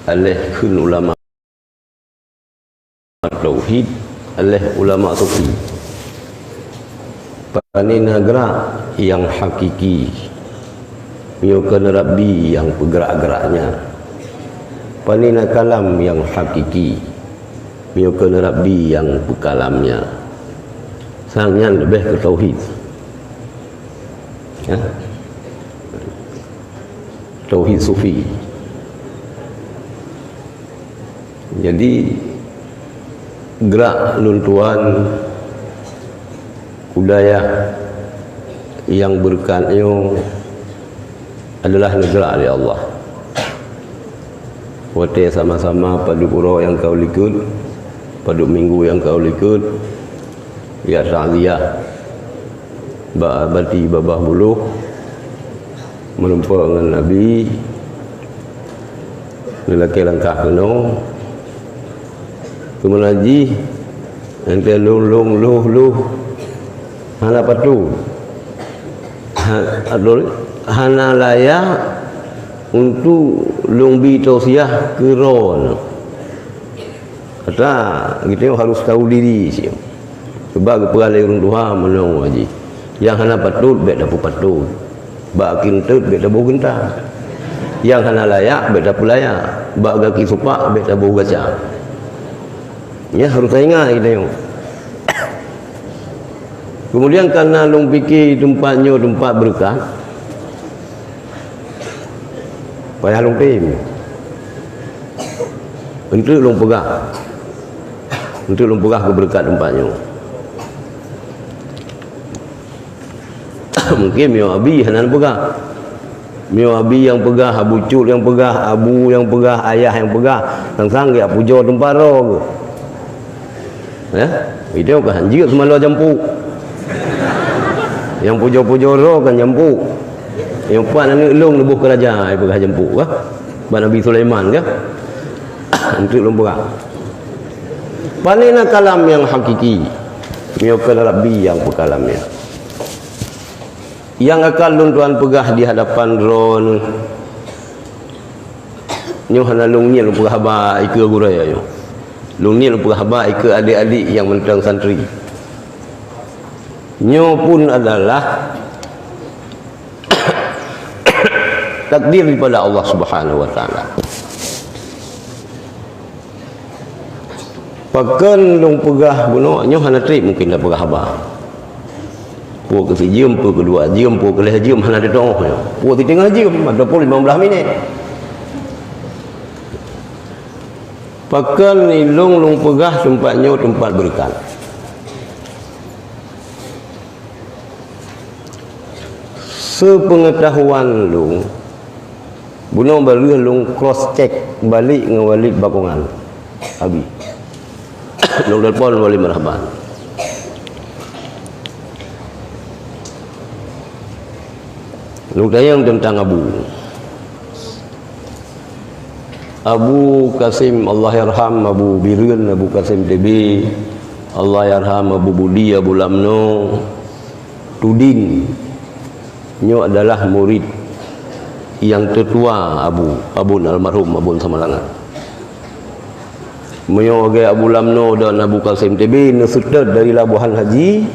oleh kun ulama tauhid, oleh ulama sufi. Pani negara yang hakiki, miukan Rabbi yang bergerak-geraknya. Pani kalam yang hakiki, miukan Rabbi yang berkalamnya. Sangnya lebih ke tauhid. Ya. Tauhid sufi. Jadi gerak luntuan budaya yang berkatnya adalah negara oleh Allah. Wate sama-sama pada pura yang kau likut, pada minggu yang kau likut, ya ta'ziyah ba'abati babah buluh menumpah dengan Nabi lelaki langkah kenong kemenaji nanti luh hana patu hana layak untuk lungbi tausiah keron kata kita harus tahu diri sih sebab kepala orang tua menong haji yang hana patut bet dapat patut bak kintut bet dapat gentang yang hana layak bet dapat layak bak gaki supak bet dapat gaca ya harus ingat kita yang kemudian karena long fikir tempatnya tempat berkah payah long tim untuk long pegah keberkat tempatnya. Mungkin mio abi hanan pegah, mio abi yang pegah, abu cul yang pegah, abu yang pegah, ayah yang pegah, sang ya pujo tempat roh ya itu kan juga semalu jampu yang pujo-pujo roh kan jampu yang puan ni long lebuh kerajaan ai pegah jampu kah Nabi Sulaiman kah untuk lomba panina kalam yang hakiki mio Rabbi yang berkalamnya yang akan luntuan pegah di hadapan ron nyo hana lungnya lu pegah ba ike guraya yo lungnya lu pegah ba ike adik-adik yang mentang santri nyo pun adalah takdir daripada Allah Subhanahu wa taala. Pakan lung pegah buno nyo hana trip mungkin dah pegah ba pu ke si jam pu kedua jam pu ke leh jam hana de dong pu ti tengah jam 15 minit pakan ni lung pegah tempatnya tempat berkat sepengetahuan lung buno baru lung cross check balik dengan walid bakongan abi lung telefon wali marhaban lung tayang tentang Abu Kasim Allah yarham Abu Birun Abu Kasim TB Allah yarham Abu Budi Abu Lamno Tudin nyo adalah murid yang tertua Abun almarhum Abun Samalangan menyo ge Abu Lamno dan Abu Kasim TB nesutet dari Labuhan Haji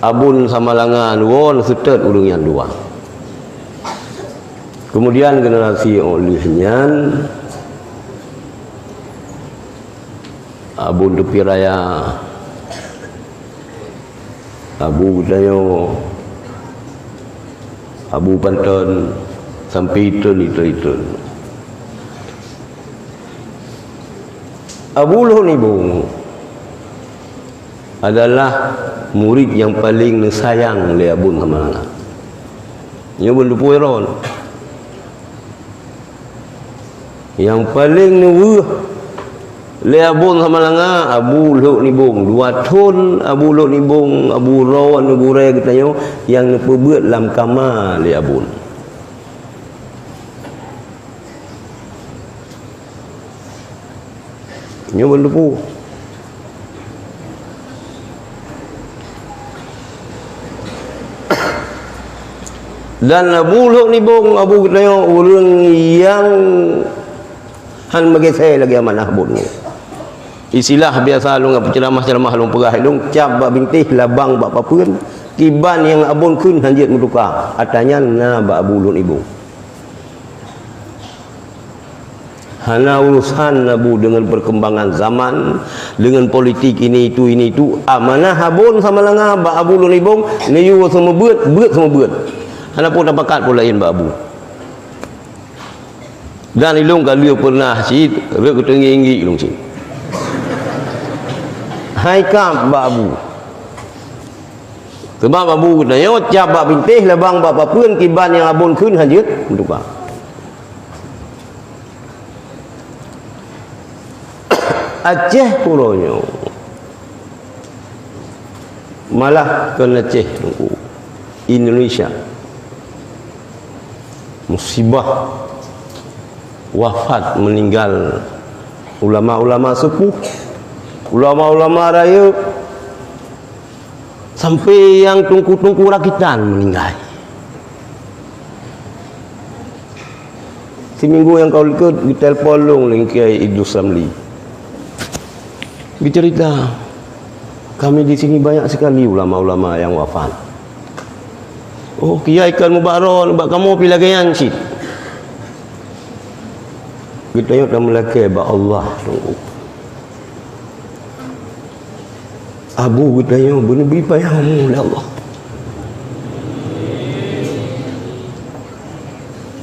Abun Samalangan won setet urang yang dua. Kemudian generasi olehnya Abu Dupi Raya Abu Dayo Abu Panton sampai itu Abu Lohonibung adalah murid yang paling sayang oleh Abun Samalangan nya Abun Dupi Ron yang paling nuwuh le Abun Samalangan Abu Lohonibung dua ton Abu Lohonibung Abu Rawan Gure katanya yang pebuat lam kama le Abun nyo bendupu dan Abu Lohonibung Abu katanya orang yang Han bagi saya lagi amanah bun. Istilah biasa lu ngap ceramah-ceramah lu perah lu cap bak bintih labang bak papeun kiban yang abun kun hanjit muduka atanya na bak bulun ibu. Hana urusan nabu dengan perkembangan zaman, dengan politik ini itu amanah abun sama langa bak abulun ibung ni yu semua beut semua beut. Hana pun dapat pula lain bak abu. Dan ilung kalau pernah si rek tengi ilung si. Hai kam babu. Sebab babu kata yo cap bak bintih labang bak papeun kiban yang abun kun hanjut menduka. Aceh pulonyo. Malah kena Aceh Indonesia. Musibah wafat meninggal ulama-ulama sepuh, ulama-ulama raya, sampai yang tungku-tungku rakitan meninggal. Seminggu yang kau ikut di telpon long Kiai Idrus Ramli. Bercerita, kami di sini banyak sekali ulama-ulama yang wafat. Oh, Kiai kan mubarak, bak kamu pilih gayan sih. Kita yang dah melaki bak Allah tunggu. Abu kita yang benar berpayahmu oleh Allah.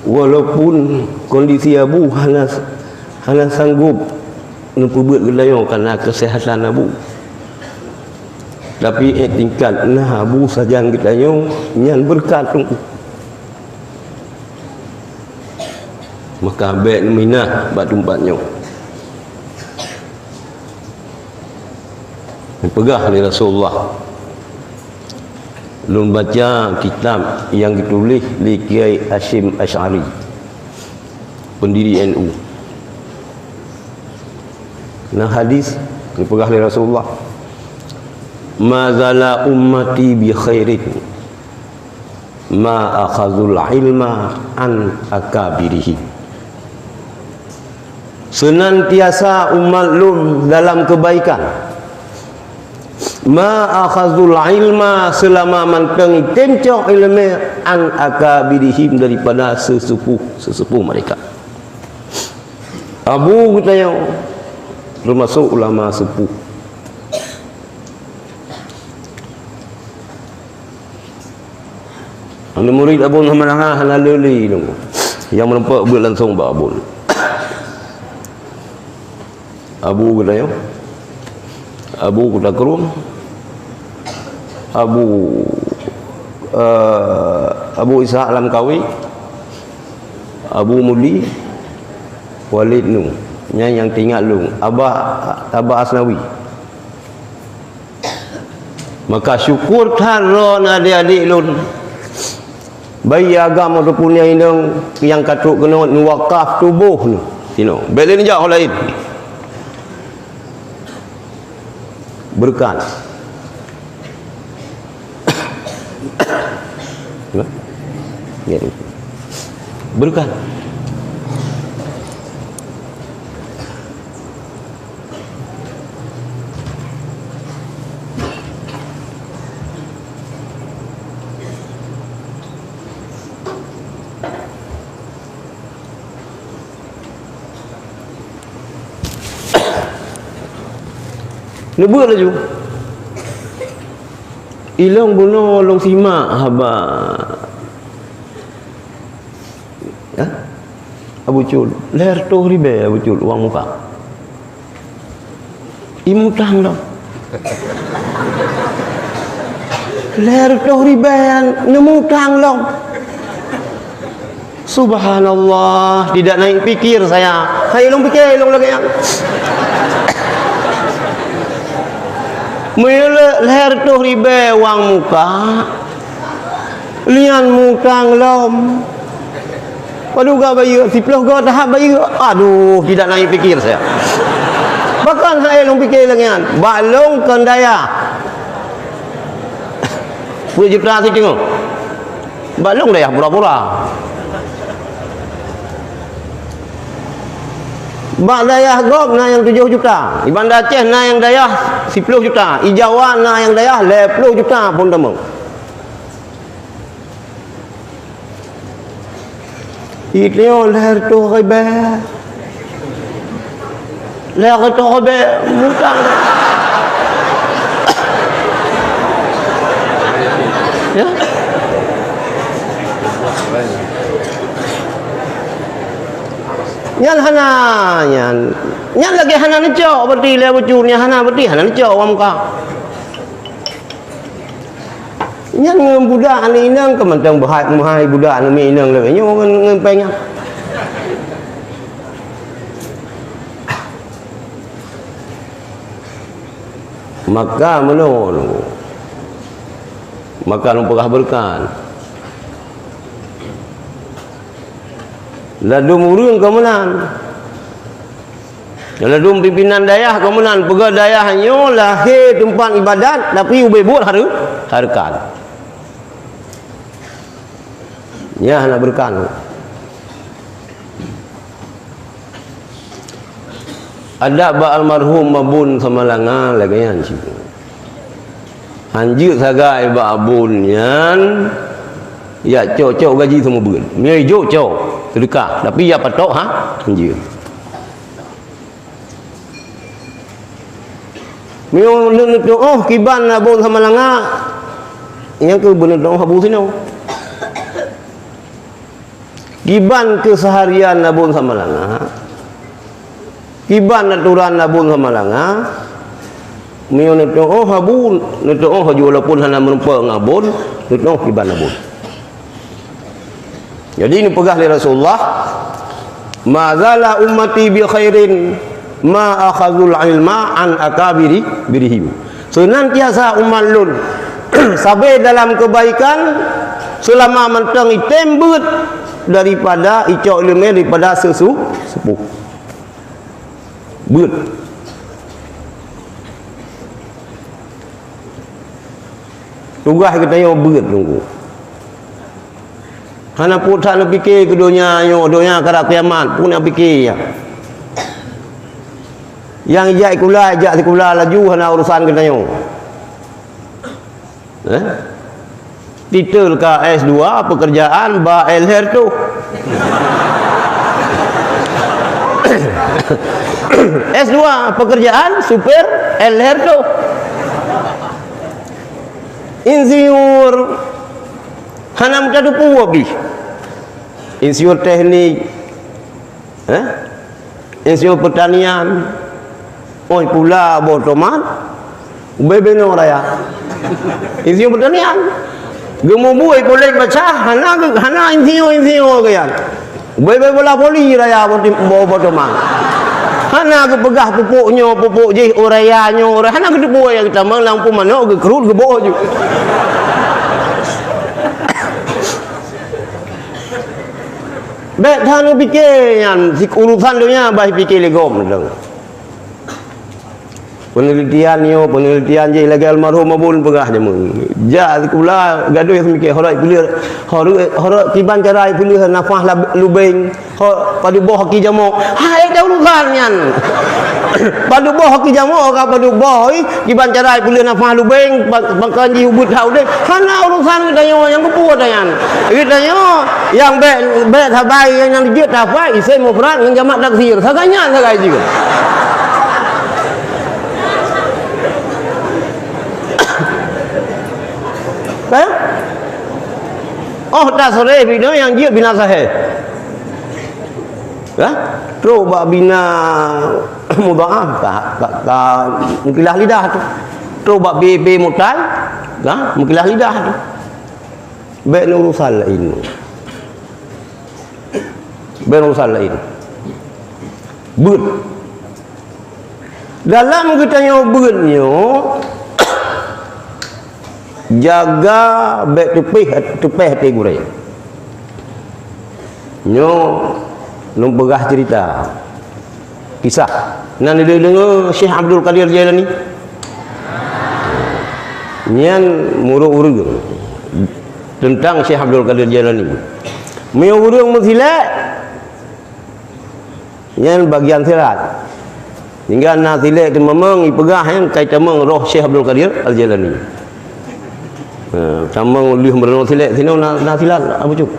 Walaupun kondisi Abu hanya sanggup memperbuat gelayong karena kesehatan Abu. Tapi tingkat nah Abu saja kita yang berkat tunggu. Maka baik minah bak tumpatnya pegah oleh Rasulullah. Lun baca kitab yang ditulis oleh Kiai Hashim Asy'ari, pendiri NU. Nah hadis dipegah oleh Rasulullah, mazala ummati bi khairin ma akhazul ilma an akabirihi. Senantiasa umat lu dalam kebaikan. Ma akhazul ilma selama manteng tencok ilmu an akabirihim daripada sesepuh mereka. Abu kita yang termasuk ulama sepuh. Anda murid Abu Muhammad Hana Leli yang menempat buat langsung babul. Abu kita yang Abu kita kerum Abu Ishaq Lamkawi, Abu Muli, Walid Nu yang tinggal lu Abah Asnawi. Maka syukur taron adik-adik lun bayi agama punya indang yang katuk kena wakaf tubuh ni tino bela ni jauh lain berkat. Berkat. Nebut laju. Ilong bunuh long simak haba. Ya? Abu Cul, leher tu ribe Abu Cul uang muka. Imutang dah. Leher tu ribe nemutang dah. Subhanallah, tidak naik pikir saya. Hai long pikir long lagi yang. Mula leher tu ribe wang muka lian mukang lom padu ga bayu siploh ga tahap bayu aduh tidak naik fikir saya bahkan saya long fikir lengan balong kendaya puji prasi tengok balong daya pura-pura Bak dayah Gob na yang 7 juta. Di Bandar Aceh na yang dayah 10 juta. Di Jawa na yang dayah 20 juta pun temu. Itu leher tu riba. Leher tu riba mutang. Ya. Nyan hana nyan lagi hana neco berarti le bucu ni hana berarti hana neco wam ka. Nyan ngem budak ni inang kementang bahai budak ni inang le nyo ngem peng. Maka menon maka lumpah berkan ladum urang kemenan ladum pimpinan dayah kemenan pega dayah nyo lahir tempat ibadat tapi ubay buat harkan ya nak berkan ada ba almarhum mabun Samalanga lagayan sih anjir sagai ba abun yan ya cok gaji semua bun ni cok sedekah tapi ya patok ha anjir mio nun tu oh kiban abun Samalanga yang ke benar dong habu sini kiban keseharian abun Samalanga kiban aturan abun Samalanga mio neto oh habun neto oh walaupun hana menumpang abun neto oh kiban abun. Jadi ini pegah dari Rasulullah mazala ummati bi khairin ma akhadul ilma an akabiri birihim. Senantiasa umat lun sampai dalam kebaikan selama mentang itembut daripada icok ilmu daripada sepuh but. Tugas kita yang berat tunggu. Hana pun tak nak fikir ke dunia kada kiamat pun nak fikir ya. Yang ajak sekolah laju hana urusan kita yang. Titel ke S2 pekerjaan ba LR tu. S2 pekerjaan super LR tu. Insinyur hana mutadu puwabi insinyur teknik insinyur pertanian oi pula botoman bebeno raya insinyur pertanian gemubui boleh baca hana insinyur kayan bebe bola poli raya botoman hana ke pegah pupuk je orayanyo hana ke debu yang kita lampu mano ke kerut ke boh je bet hanu fikir yang si urusan dunia bah fikir legom dong penelitian je lagi almarhum abun pegah je mun ja sekolah gaduh yang mikir horak tiban carai pilih nafah lubeng padu boh haki jamok hai dah urusan yan padu boh haki jamok ka padu boh tiban carai pilih nafah lubeng bangkan ji ubut hau deh hana urusan kita yang kepuat yan kita yang bet habai yang dijut hafai isai mufrad dengan jamak taksir saganya sagai juga. Oh tak sore bina yang dia bina sahih. Terus bak bina mudhaaf ka mukilah lidah tu. Terus bak BB mutal, mukilah lidah tu. Baik urusan lain. But. Dalam kita nyobutnya jaga baik tupih hati gurai nyo numpegah cerita kisah nan dengar Syekh Abdul Qadir Jailani nyan muru-uru tentang Syekh Abdul Qadir Jailani meu urang menghilat Yang bagian silat. Hingga na silat tu memang ipegah yang kait temang roh Syekh Abdul Qadir Al-Jailani. Tamang liu merenung silat sini na silat apa cuk.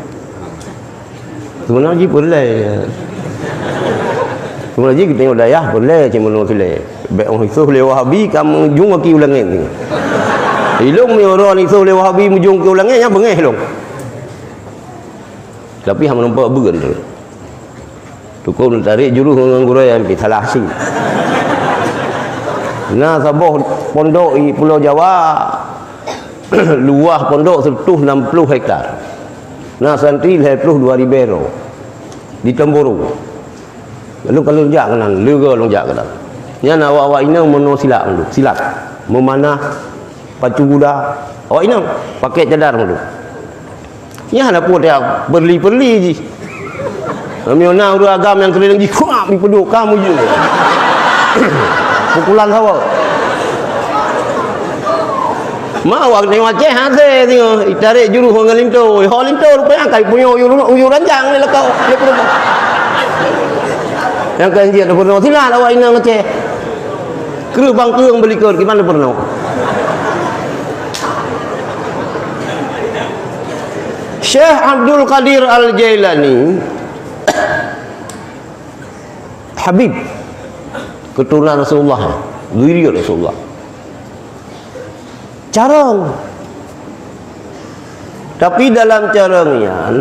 Sebenarnya boleh. Sebenarnya kita tengok dayah boleh cuma merenung silat. Baik orang itu oleh Wahabi kamu jung ki ulangin. Ilung ni orang itu oleh Wahabi mujung ki ulangin yang bengeh long. Tapi hang nampak began tu. Tukul tarik juru dengan guru yang salah si. Nah sabah pondok di Pulau Jawa luas pondok 160 hektar. Nah santri 22 ribu di Temburu. Lalu kalau lonjak kanan, lega lonjak kanan. Nya awak-awak ini meno silat dulu. Silat. Memanah pacu kuda. Awak ini pakai cadar dulu. Ya nak pun dia berli-berli je. Miona udah agam yang keliling ji kuat di peduk kamu je. Pukulan awak. Mau awak tengok Aceh hati tengok tarik juru dengan linto. Ho linto rupanya kai punya uyur ranjang ni lekau. Yang kan dia dah pernah silat awak ini Aceh. Kru bang keung beli kau gimana pernah? Syekh Abdul Qadir Al-Jailani Habib keturunan Rasulullah, zuriat Rasulullah. Carang. Tapi dalam carangnya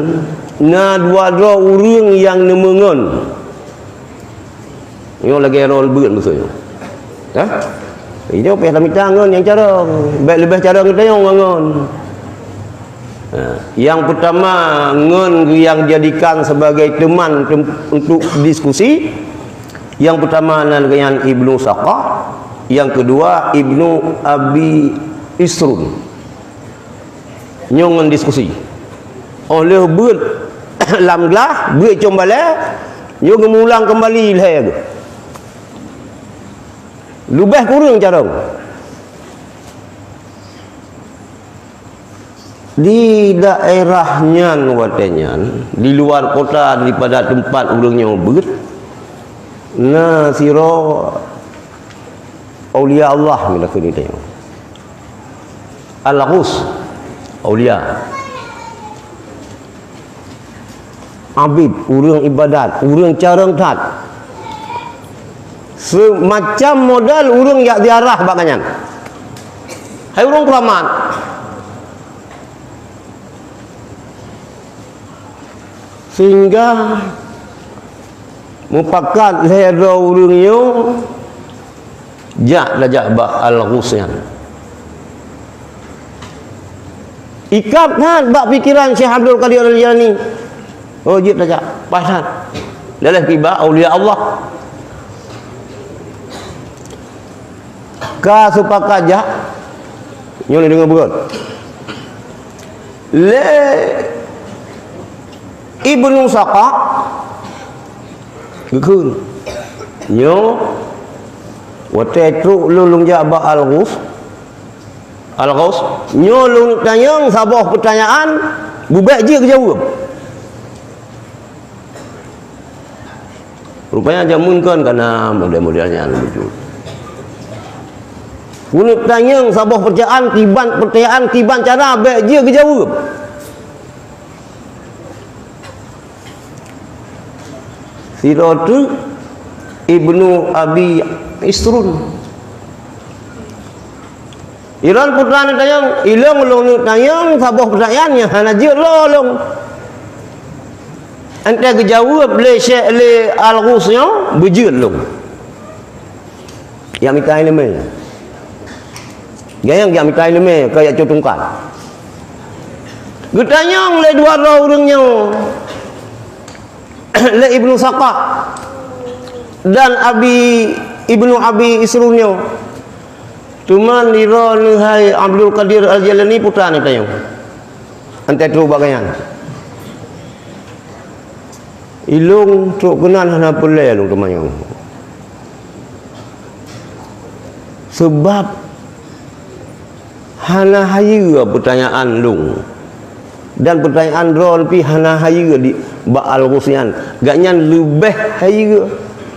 na dua urang yang nemengon. Yo lagi rol beut maksudnya. Ha? Ini apa yang tangan yang carang. Baik lebih carang kita yang ngon. Yang pertama ngon yang jadikan sebagai teman untuk diskusi. Yang pertama dengan Ibnu Saqah, yang kedua Ibnu Abi Isrun. Nyongan diskusi. Oleh beut lam gelah, beut combale, nyo mengulang kembali leh. Lubah kurang carang. Di daerahnya watenya di luar kota daripada tempat urangnya beut na siro aulia Allah bila kini tengok al-ghus aulia abid urang ibadat urang carang tat semacam modal urang yak ziarah bakannya hai urang keramat sehingga mupakat lera urungnya jak lajak ba al-ghusyan ikap kan bak pikiran Syekh Abdul Qadir Al-Jailani oh jit lajak pasan dalam tiba aulia Allah ka supakat jak nyone dengan berat le Ibnu Saqah gekun nyo wate truk lulung jaba al-ghus nyo lung tanyang sabah pertanyaan bubak je kejawab rupanya jamun kan karena model-modelnya lucu punuk tanyang sabah pertanyaan tiban cara bak je kejawab Siratu Ibnu Abi Isrun Iran putra ni tayang ilong long tayang sabah pertanyaannya hanaji long anta kejawab le Syekh le al-Ghusnya bejul long yang minta ilmu gayang yang minta ilmu kayak cutungkan getanyang le dua orangnya le Ibnu Saqah dan Ibnu Abi Isrunyo cuma nira nihai Abdul Qadir Al-Jailani putra ni tayang ante tru bagayan ilung truk kenan hana pelai lung temayang sebab hana hayu pertanyaan lung dan pertanyaan rol pi hana hayu di ba al-ghusyan gaknya lebih hayu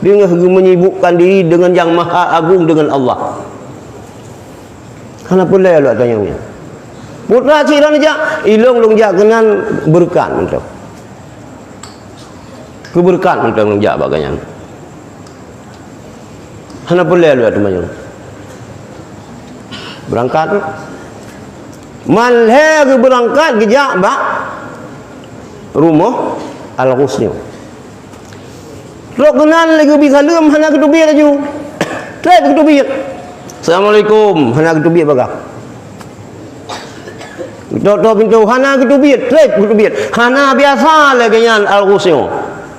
dengan menyibukkan diri dengan yang maha agung, dengan Allah. Kenapa lah lu tanya ni? Putra cira ni jak ilong long jak kenan berkat untuk. Keberkat untuk long jak bagainya. Kenapa lah lu tanya? Berangkat malhe ke berangkat gejak bak rumah Al-Husni. Rok kenan lagi bisa lem hana ketubir aju. Trep ketubir. Assalamualaikum, hana ketubir bagak. Tok pintu hana ketubir, trep ketubir. Hana biasa lagi nyan Al-Husni.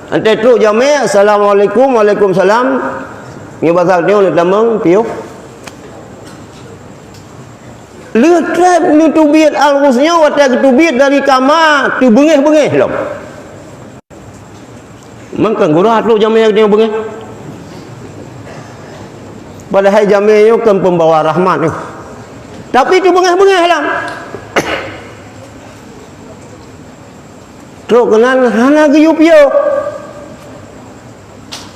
Ante tu jame assalamualaikum, waalaikumsalam. Ni bahasa dia nak tamang piu. Letrap ni tubir Al-Husni watak ketubir dari kamar tu bengih-bengih lom. Mangkang gurat lu jame dia bengih. Padahal jame yo kan pembawa rahmat ni. Tapi tu bengih-bengih lah. Teruk kenan hana giyu piu.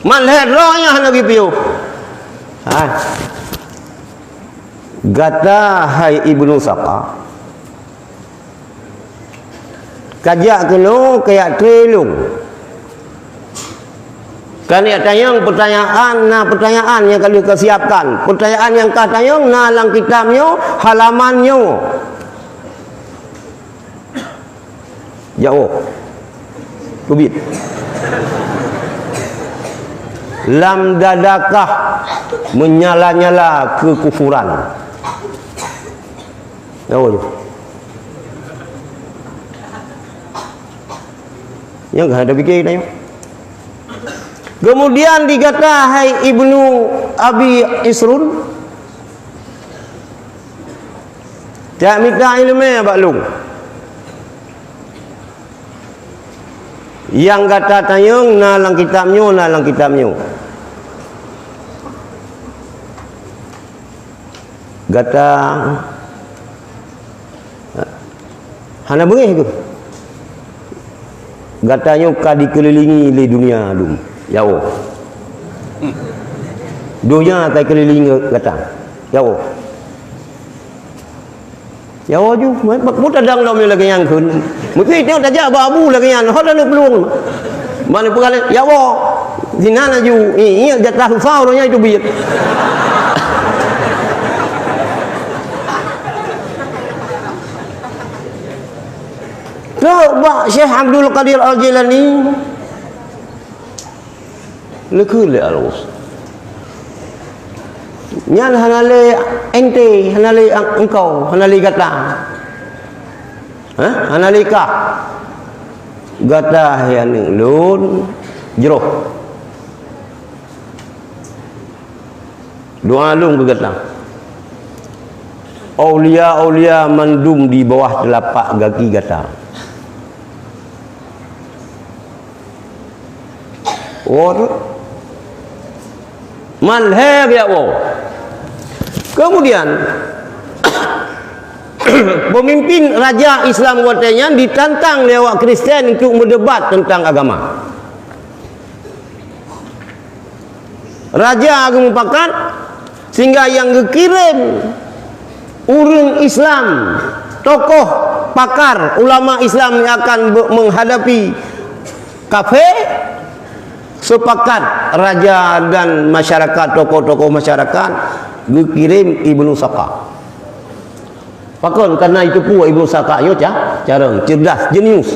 Malhet rohnya hana giyu piu. Ha. Gata hai Ibnu Saqa. Kajak kena kayak trelung. Kan ia tayang pertanyaan, nah pertanyaan yang kalau kesiapkan. Pertanyaan yang kah tayang nah dalam kitabnya, halamannya. Jauh. Kubit. Lam dadakah menyala-nyala kekufuran. Jauh tu. Yang ada fikir tanya. Kemudian dikata hai Ibnu Abi Isrun, tak minta ilmu abak lu. Yang kata tayang nalang kitabnya. Kata hana bengih tu. Katanya ka dikelilingi oleh dunia dum. Jauh. Dunia tak keliling kata. Jauh. Jauh ju, mu tadang lam lagi yang kun. Mesti tengok tajak babu lagi yang hot nak peluang. Mana perkara jauh. Dinana ju, ini jatah susah orangnya itu biar. Coba Syekh Abdul Qadir Al-Jilani lekul alus. Nyan hanale ente, hanale engkau, hanale kata. Hanale ka. Gata yang lun jeroh. Doa lung ke gata. Aulia mandum di bawah telapak kaki gata. Malher ya wo. Kemudian pemimpin raja Islam katanya ditantang lewat Kristen untuk berdebat tentang agama. Raja agung pakat sehingga yang dikirim urang Islam, tokoh pakar ulama Islam yang akan menghadapi kafir. Sepakat raja dan masyarakat, tokoh-tokoh masyarakat dikirim Ibnu Saqa. Pakon karena itu pun Ibnu Saqa yo cara cerdas, jenius.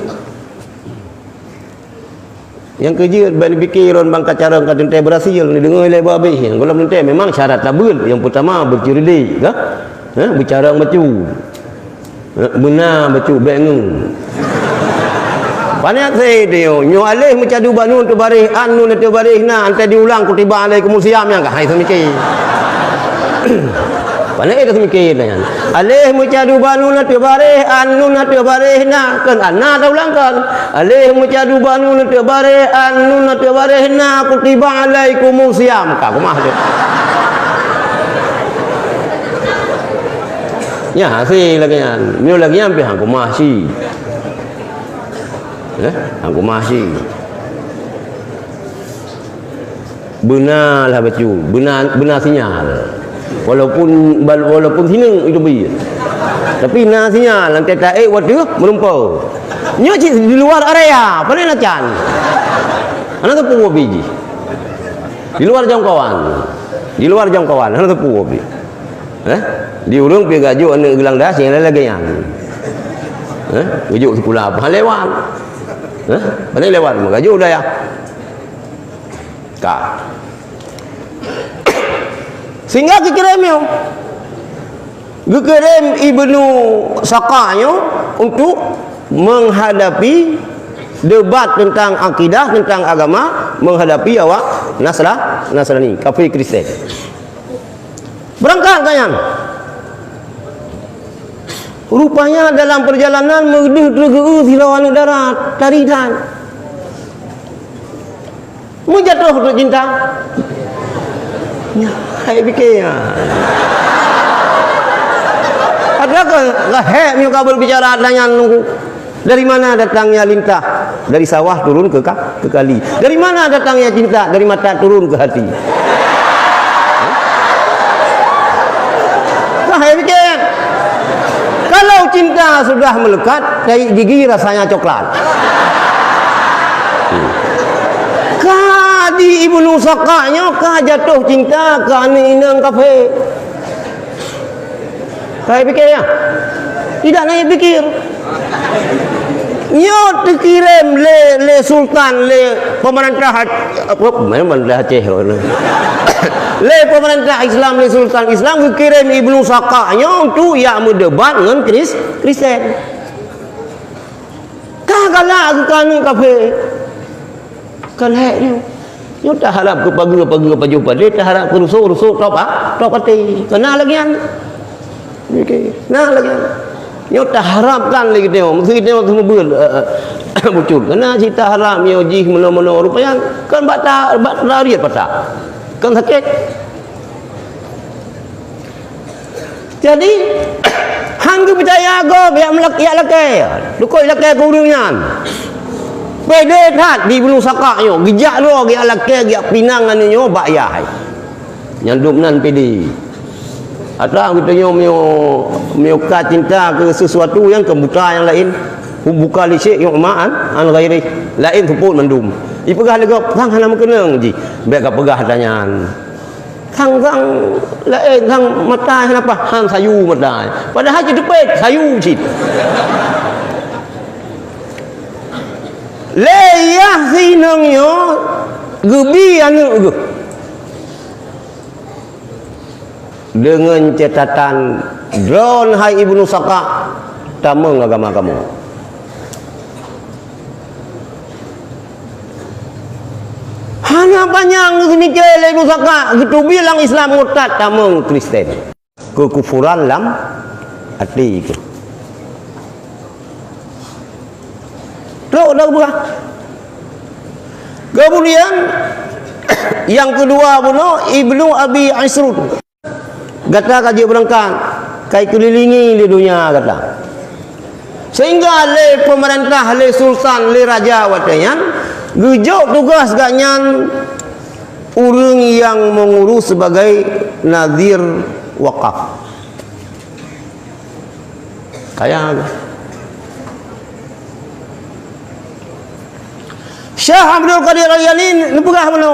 Yang kerja bani pikiran bangka cara kata teh berhasil ni dengar le babih. Kalau menteh memang syarat tabul. Yang pertama bercerdik, bicara macam benar macam bengung. Banyak saya dia nyu alih mencadu banun tu barih anu tu barih na ante diulang kutiba alaikum siam yang hai semikir. Banyak itu semikir dengan alih mencadu banun tu barih anu tu barih na kan ana dah ulangkan alih mencadu banun tu barih anu tu barih na kutiba alaikum siam ka kumah tu. Ya hasil lagi kan. Mio lagi ambil hang kumah si. Aku masih benarlah betul, benar sinyal. Walaupun sini itu bi. Tapi na sinyal lantai tak waduh melumpau. Nyo di luar area, paling nacan. Anak tu puo biji. Di luar jangkauan. Di luar jangkauan, anak tu puo bi. Di urung pi gajuk anak gelang dah sing lagi yang. Gajuk sekolah apa lewat. Paling lewat gajuk dah ya. Kak. Sehingga kikirim Ibnu Saqa'nya untuk menghadapi debat tentang akidah, tentang agama, menghadapi awak Nasrani, kafir Kristen. Berangkat kalian. Rupanya dalam perjalanan menuju hilauan udara taridan. Mu jatuh untuk cinta. Ya, hai fikirnya. Adakah heknya kau berbicara dengan dari mana datangnya lintah? Dari sawah turun ke kali. Dari mana datangnya cinta? Dari mata turun ke hati. Hai fikir. Kalau cinta sudah melekat, dari gigi rasanya coklat. Di Ibnu Saqa'nya kah jatuh cinta ke anak kafe. Saya fikir ya. Tidak nak fikir. Nyo dikirim le sultan le pemerintah apa pemerintah Aceh le pemerintah Islam le sultan Islam dikirim Ibnu Saqa'nya untuk yang mendebat dengan Kristen. Kah galak ke anak kafe. Kalaknya you tak harap ke pagi jumpa dia tak harap ke rusuk top pati kena lagi kan okey nah lagi you tak harapkan lagi dia mesti dia semua muncul kena cerita harap you jih mula-mula rupanya kan lariat patah kan sakit jadi hang percaya go biar melaki lakai dukoi lakai kurungan pede tat di Ibnu Saqa'nya gejak lu gi alake gi pinang anyo bayah nyandum nan pede ada kita mio ka cinta ke sesuatu yang kebuta yang lain buka li syai' yu'ma'an an ghairi lain tuput mendum ipegah lega hang hana mengenang ji baik ka pegah tanyan hang lain hang matai kenapa hang sayu matai padahal cepet sayu cit leyah sinengyo gebi anu dengan catatan drone hai Ibnu Saqa' tameng agama kamu hanya banyak sini ke Ibnu Saqa' gitu bilang Islam murtad tameng Kristen kekufuran lam hati itu dah bukan. Kemudian yang kedua puno Ibnu Abi Asrun. Kata kaji berangkat kai kelilingi di dunia kata. Sehingga le pemerintah, le sultan, le raja watanyan gejok tugas ganyan urang yang mengurus sebagai nazir wakaf. Kayak Syekh Abdul Qadir Al-Jilani nepegah mano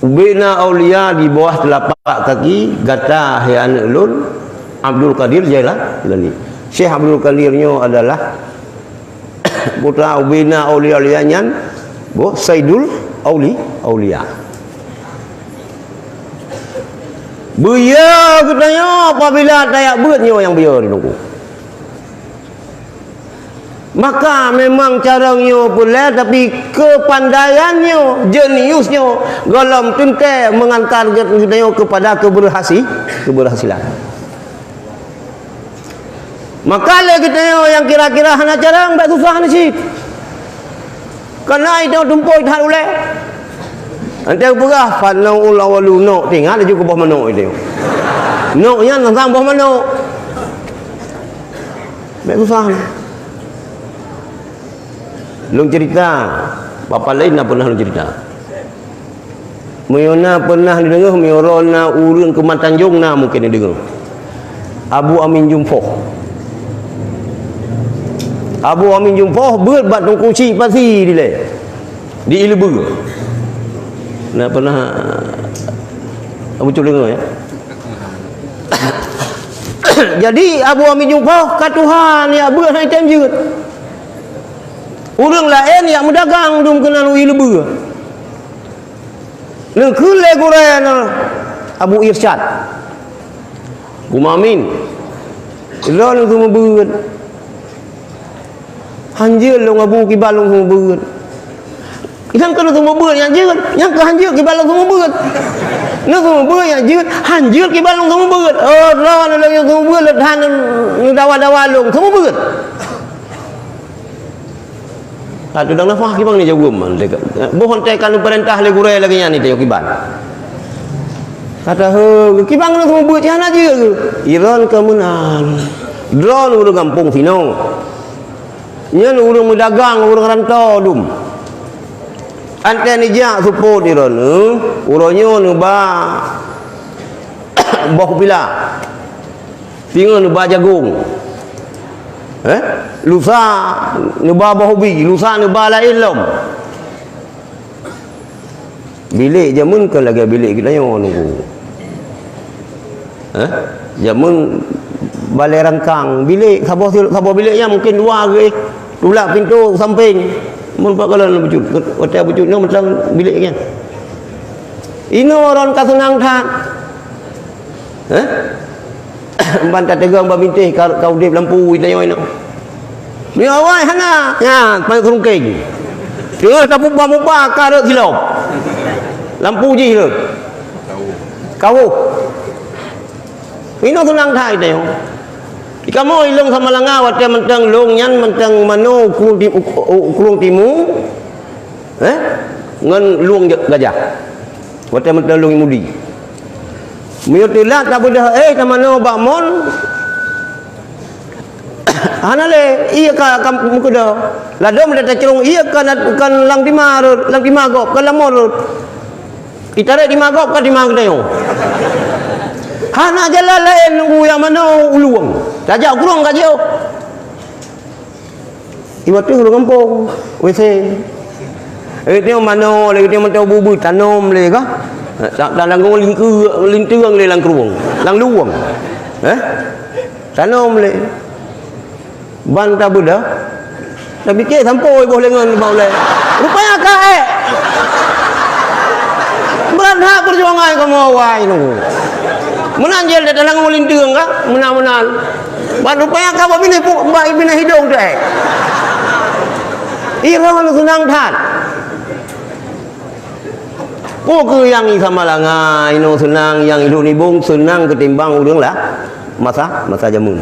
bina aulia di bawah telapak kaki gata hayana ulun Abdul Qadir Jailani. Syekh Abdul Qadirnya adalah putra bina aulia-aulianya Sayyidul Aulia. Buya katanya apabila tayak beutnya yang buya dinunggu. Maka memang caranya boleh tapi kepandaiannya, jeniusnya dalam tentang mengantar kita kepada keberhasilan. Maka kita yang kira-kira hana cara enggak susah sih. Karena itu tumpoi tak boleh. Nanti berah fanaul awalu no tinggal juga bawah mano itu. No nya tentang bawah mano. Enggak susah. Long cerita bapa lain nak pernah long cerita. Mayona pernah dengar miorona urang ke Matanjung na mungkin dengar. Abu Amin Jumpoh. Abu Amin Jumpoh berbat dong kunci pasti dile. Di Ilbu. Nak pernah Abu cuba dengar ya. Jadi Abu Amin Jumpoh kat Tuhan ya beut hai tem jeut. Urang lain yang mendagang dum kenal Ilbu. Nang kule guren Abu Irsyad. Gumamin. Lon tu beut. Hanjeul long Abu Kibal long beut. Yang kena tu beut yang jeut, yang ke hanjeul Kibal long beut. Nó tu beut yang jeut, hanjeul Kibal long beut. Oh, lon long yang beut han dawa-dawa long tu beut. Atu dang nafah kibang ni jawum man dekat. Bohon tekan perintah le gurai lagi nya ni teh kiban. Kata he kibang nu beut jan aja ke. Iran kemenan. Drone urang kampung Fino. Nya urang mendagang urang rantau dum. Ante ni jak support Iran. Uronyo nu ba boh bila. Tinggal nu ba jagung. Lusa nuba bahubi, lusa nuba la ilm. Bilik jamun ke lagi bilik kita yo nunggu. Jamun balai rangkang bilik khabar biliknya mungkin dua ke tulak pintu samping. Mun pak kalau bujut, hotel bujut no macam bilik kan. Ino orang kasunang than. Bantat tegang babintih kau dip lampu itayo ino. Ni awai hana. Ya, pai kerungking. Dia tapu bamupa karek kilop. Lampu ji le. Kau. Ino tunang thai itayo. Ikamoy long sama langa wate mentang long nyan mentang mano kulung timu. Ngan luang gajah. Wate mentang long mudi. Miyutilah tak boleh tamano bakmon. Hanale iya ka muka dah. Ladom dah tercerung iya kan lang dimagop kan lamor. Itare dimagop kan dimag dayo. Hana jalan lain nunggu yang mana uluang. Tajak kurang ka jauh. Iwat tu urang kampung. WC. Tengok mana lagi tengok mentau bubu tanom le ka. Dalam ngong lingkung le lang kruang, lang luang. Tanom le. Ban ta buda. Tapi ke sampoi boh lengan bau le. Rupanya kae. Beran hak perjuangan kamu awai nu. Menanjel dalam ngong lingkung ka, menan-menan. Ban rupanya ka bini hidung tu. Ira lu senang than. Oh ke yang sama langa ino senang yang hidup ni bung senang ketimbang urang lah masa jamun.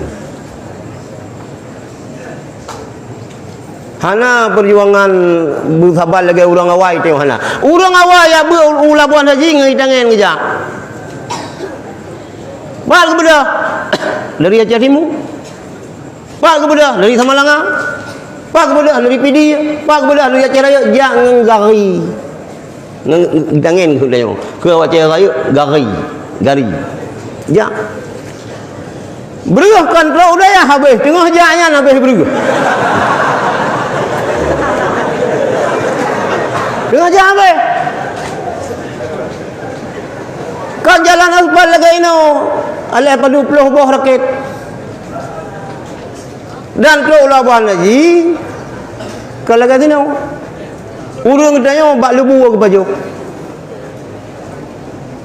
Hana perjuangan bersabar lagi urang awai teu hana. Urang awai ya ulabuan haji ngai tangan keja. Bal kepada dari Aceh Timur. Bal kepada dari Samalanga. Bal kepada dari PD. Bal kepada dari Aceh Raya jangan gari. Tangan ke dia ke Aceh Raya gari ya berah kontrol dah habis tengah jalan habis berah tengah jalan habis kan jalan aspal lagi ino alih padu puluh boh rakit dan keluar labuan lagi kalau lagi ino urang kedai bak lebu ke baju.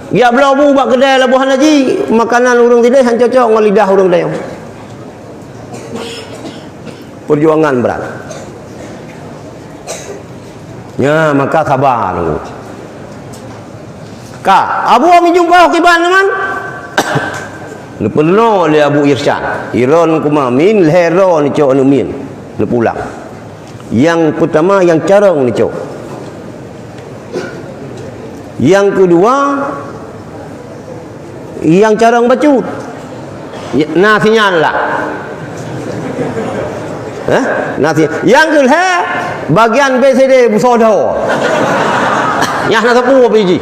Ya belabu bak kedai labuhan haji, makanan urang tidai han cocok dengan lidah urang kedai. Perjuangan berat. Ya, maka khabar. Abu Amin jumpa kiban man. Lepeno le Abu Irsyad. Iron kumamin lehero ni cok numin. Le pulang. Yang pertama yang carong ni cok. Yang kedua yang carong bacut. Nasinya lah. Nasi. Yang kedua bagian BCD busodo. Yang nak tepu apa ji?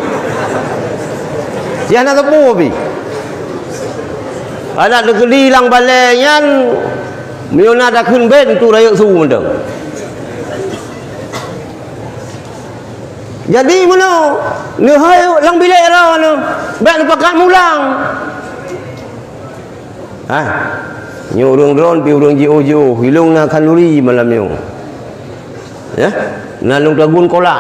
Yang nak tepu apa? Ada negeri lang balenyan miona dah kun ben tu raya su mendeng. Jadi mana lehai lang bilik ra no. Bak pakat mulang. Ha. Nyo urang drone pi urang JO hilung na kanuri malam nyo. Ya. Nalung tagun kolak.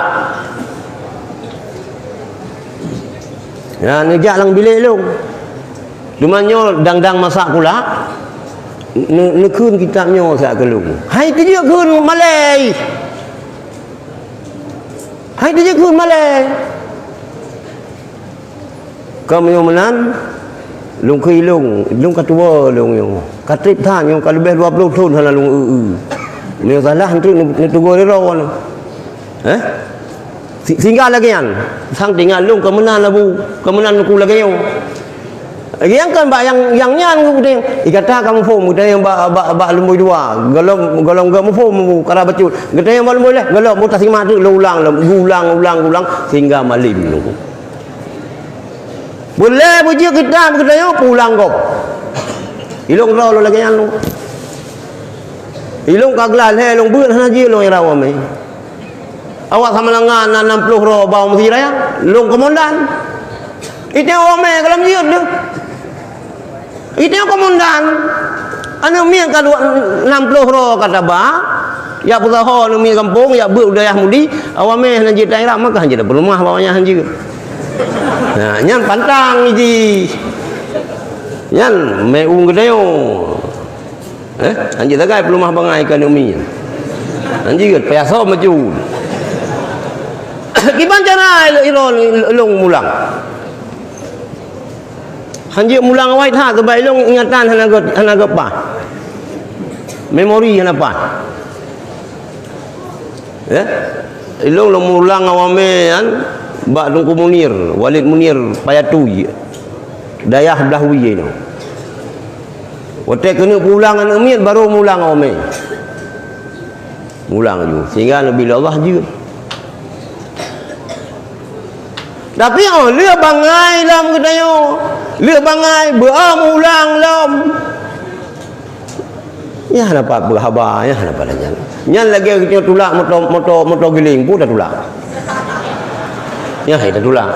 Ya nejak lang bilik long. Dumanyo dang-dang masak pula. Nekun kitabnya sak kelung. Hai dia kun Malay. Hai dia kun Malay. Kamu yang menan lung kilung, lung katua lung yo. Katrip than yo ka lebih 20 tahun hala lung Meo salah hantu netugo ni rawan. Sehingga lagi yan. Sang tinggal lung kemenan labu, kemenan ku lagi yo. Yang kan bak yang nyan ku ding. Ikata kamu form ku yang bak lembui dua. Golong kamu form kara becut. Gede yang lembui leh. Golong mutas lima tu ulang sehingga malim nunggu. Boleh puji kita yo pulang kau. Ilung ro lagi yang lu. Ilung kaglan he long beut hana ji long irawa me. Awak sama langan 60 ro bau mesti raya. Long komandan. Itu ome kalam jiut tu. Itu komandan. Anu mi ka 60 ro kata ba. Ya pusaho nu mi kampung ya beut dayah mudi. Awak me hana ji daerah maka hanya berumah bawanya hanji. Nah, nyan pantang ji. Nyan meung gede yo. Anji tagai pelumah bangai kan umi. Anji kat payasa maju. Kiban cara iron long mulang. Anji mulang awai tha ke bai long ingatan hana pa. Memori hana pa. Ya. Ilong long mulang awame an Bak Tungku Munir, Walid Munir Payatui. Dayah belah wiye no. Wote kena pulang anak miat baru mulang ome. Mulang juga. Sehingga Nabi Allah juga. Tapi leh bangai lam katanya. Leh bangai mulang lam. Ya dapat berhabar, ya dapat nyan. Nyan lagi kita tulak motor giling pun dah tulak. Ya dah tulak.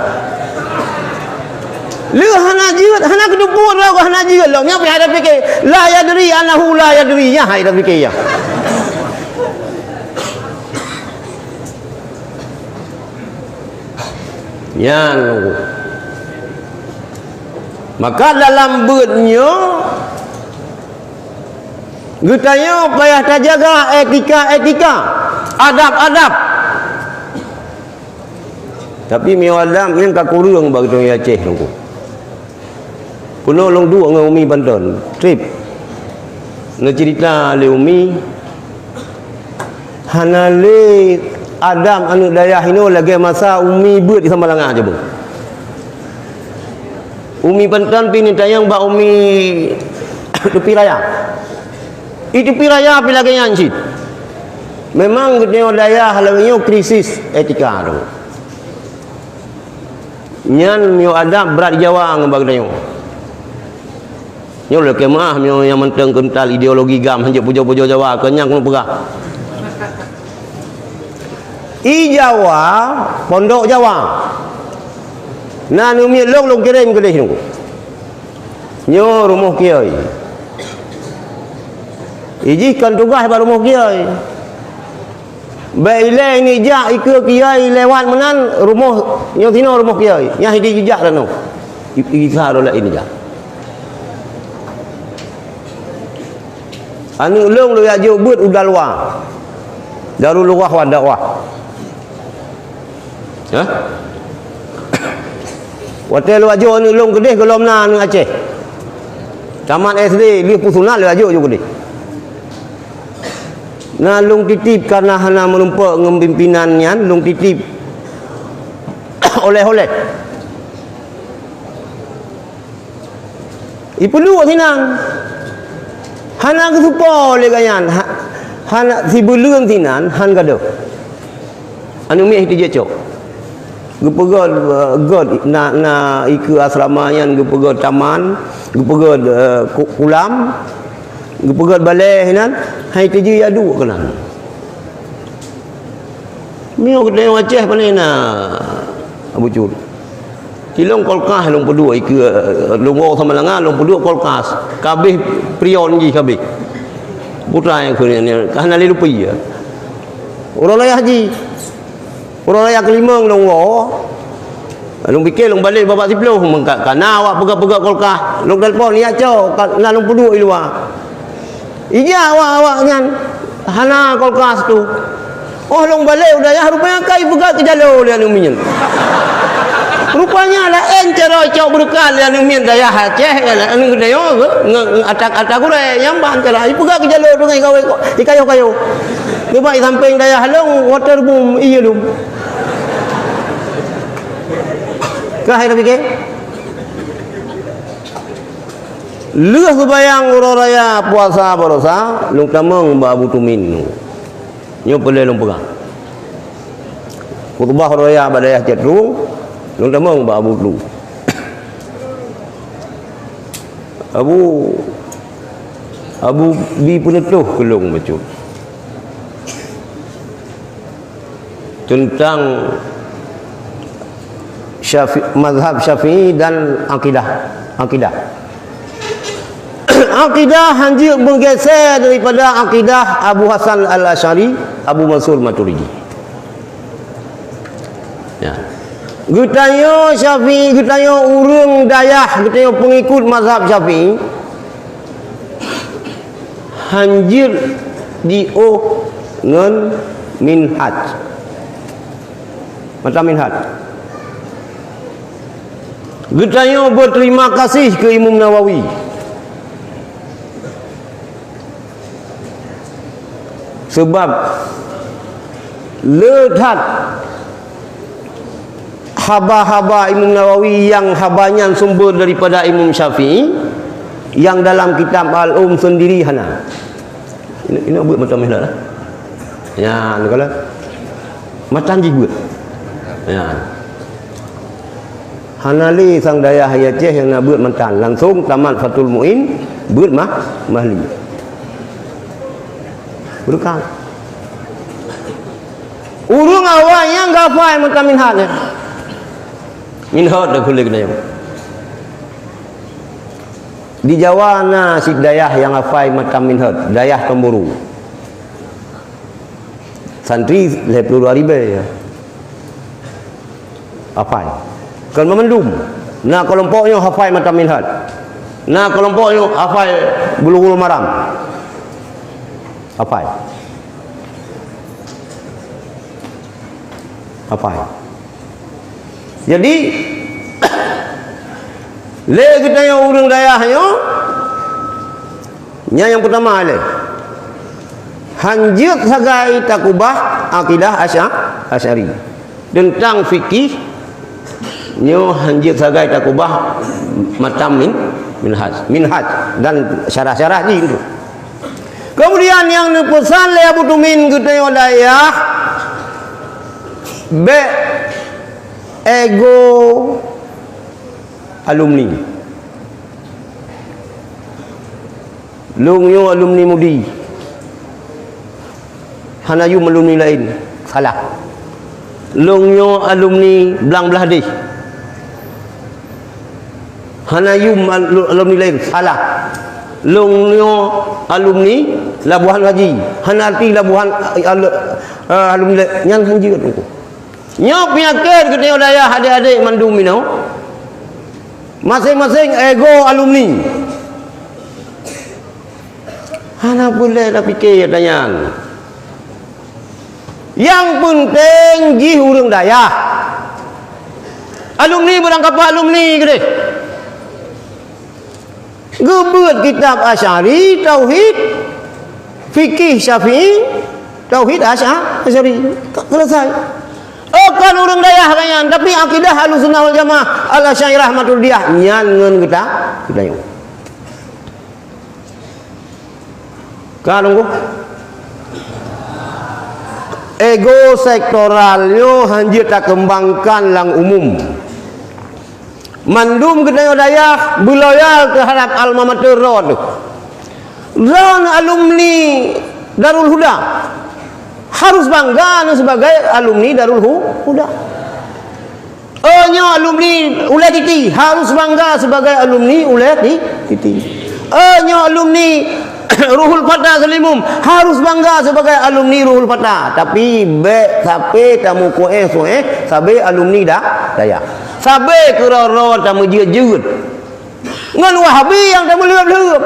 Lu hana jiwat hana kedubur lah hana jiwat lo nya ada fikir la yadri anahu la yadri nya ada fikir ya. Yang maka dalam beutnya getanya payah terjaga etika adab. Tapi miwadam yang kakurung bagi tu ya Aceh nunggu. Kuno long dua dengan Umi Banten trip cerita le Umi hanale Adam anu dayah ini lagi masa Umi beut di Samalangan aja bang. Umi Banten pini tayang ba Umi tepi raya. Itu tepi raya pi lagi nyancit. Memang gede dayah halangnya krisis etika tu. Nyan mio adab berat Jawa ngebagdayo. Nyo le kemah mio yang menteng kental ideologi gam hanje pujo-pujo Jawa kenyang kuno pegah. I Jawa, pondok Jawa. Nanu mi long kirim ke deh nunggu. Nyo rumah kiai. Iji kan tugas ba rumah kiai. Baile ini jak ikut kiai lewat menan rumah nyo tino rumah kiai. Yang hidi jejak dah no. Ikisar lah ini jak. Anu long lu ya jo beut udal wa. Darul luwah wa dakwah. Ha? Hotel lu ajo anu long gedeh gelom na anu Aceh. Tamat SD li pusunat lu ajo juga deh. Nah lung titip karena hana menumpak dengan pimpinannya lung titip oleh-oleh ipu lu sinang hana kesupa oleh ganyan Han si belum tinan han gaduh. Anu mi hiti je cok. Gepegod god na iku asrama yang gepegod taman, gepegod kulam, gepegod balai hinan, hai tiji adu kenan. Mio kedai wajah panena Abu Cur. Kilong kolkas long pedua iku longo sama langa long pedua kolkas. Kabeh prion ji kabeh. Putra yang kene kana li lupi ya. Orang layak haji. Orang layak kelima longo. Long fikir long balik bapak 10 mengkat kana awak pegak-pegak kolkas. Long telefon ya cok na long pedua i luar. Ija awak nyan hana kolkas tu. Oh long balik udah ya rupanya kai pegak ke jalo dia anu minyen. Rupanya lah encer cok berkal dia anu minyen daya Aceh ya anu gede yo atak-atak gure yang ban cara i pegak ke jalo dengan gawe ikayo-kayo. Coba i samping daya halong water boom iya dum. Kahir fikir. Leuh kebayang uraya puasa borosa lung tameng ba Abu Tumin. Nyo pele long pegang. Khutbah raya badayah cedrung long tameng ba Abu Lu. Abu bi penetuh kelong macam tentang mazhab Syafi'i dan akidah. Akidah hanjir bergeser daripada akidah Abu Hasan Al-Asy'ari, Abu Mansur Maturidi. Ya. Getayo Syafi'i, getayo urang dayah, getayo pengikut mazhab Syafi'i hanjir dio ngan minhaj. Macam minhaj. Getayo berterima kasih ke Imam Nawawi. Sebab ledat haba-haba Imam Nawawi yang habanya sumber daripada Imam Syafi'i yang dalam kitab Al-Um sendiri hana. Ini buat macam mana lah. Ya, kalau macam juga. Ya. Hanali sang daya hayaceh yang nak buat mantan langsung tamat Fathul Muin buat mahli. Bukan. Urung awak yang gafai macam minhaj. Minhaj dah kulik dia. Di Jawa na si dayah yang gafai macam minhaj, dayah Kemburu. Santri 22,000 ya. Hafai. Kan memendum. Nah kelompoknya hafai macam minhaj. Nah kelompoknya hafai Bulughul Maram. Hafai. Jadi le kita yang urang dayahnya yang pertama le hanjir sagai takubah akidah Asy'ari tentang fikih nyo hanjir sagai takubah macam minhaj dan syarah-syarah itu. Kemudian yang dipesan oleh Abu Tumin kita dayah be ego alumni. Lungyo alumni mudi. Hanayu alumni lain. Salah. Lungyo alumni belang belah deh. Hanayu alumni lain. Salah. Lungyo alumni Labuhan Haji. Hanarti Labuhan alumni yang hanji kat aku. Nyok penyakit kita daya adik-adik mandum minau. Masing-masing ego alumni. Hana boleh dah fikir tanya. Yang penting ji urang daya. Alumni berangkap alumni gede. Gebuat kitab Asy'ari, tauhid, fikih Syafi'i, tauhid Asy'ari. Selesai. Oh kan orang dayah kanyan, tapi akidah Ahlussunnah wal Jamaah Al-Asy'ariyah Maturidiyah nyan ngeun kita yo. Ka nunggu. ego sektoralnya hanya tak kembangkan lang umum. Mandum ke daya beloyal terhadap alma mater Rod. Zon alumni Darul Huda harus bangga sebagai alumni Darul Huda. Alumni Ulai Titi harus bangga sebagai alumni Ulai Titi. Alumni Ruhul Fatah Selimum harus bangga sebagai alumni Ruhul Fatah. Tapi sampai tamu sampai alumni daya. Sampai kerana tamu jeut-jeut. Ngan Wahabi yang tamu leup-leup.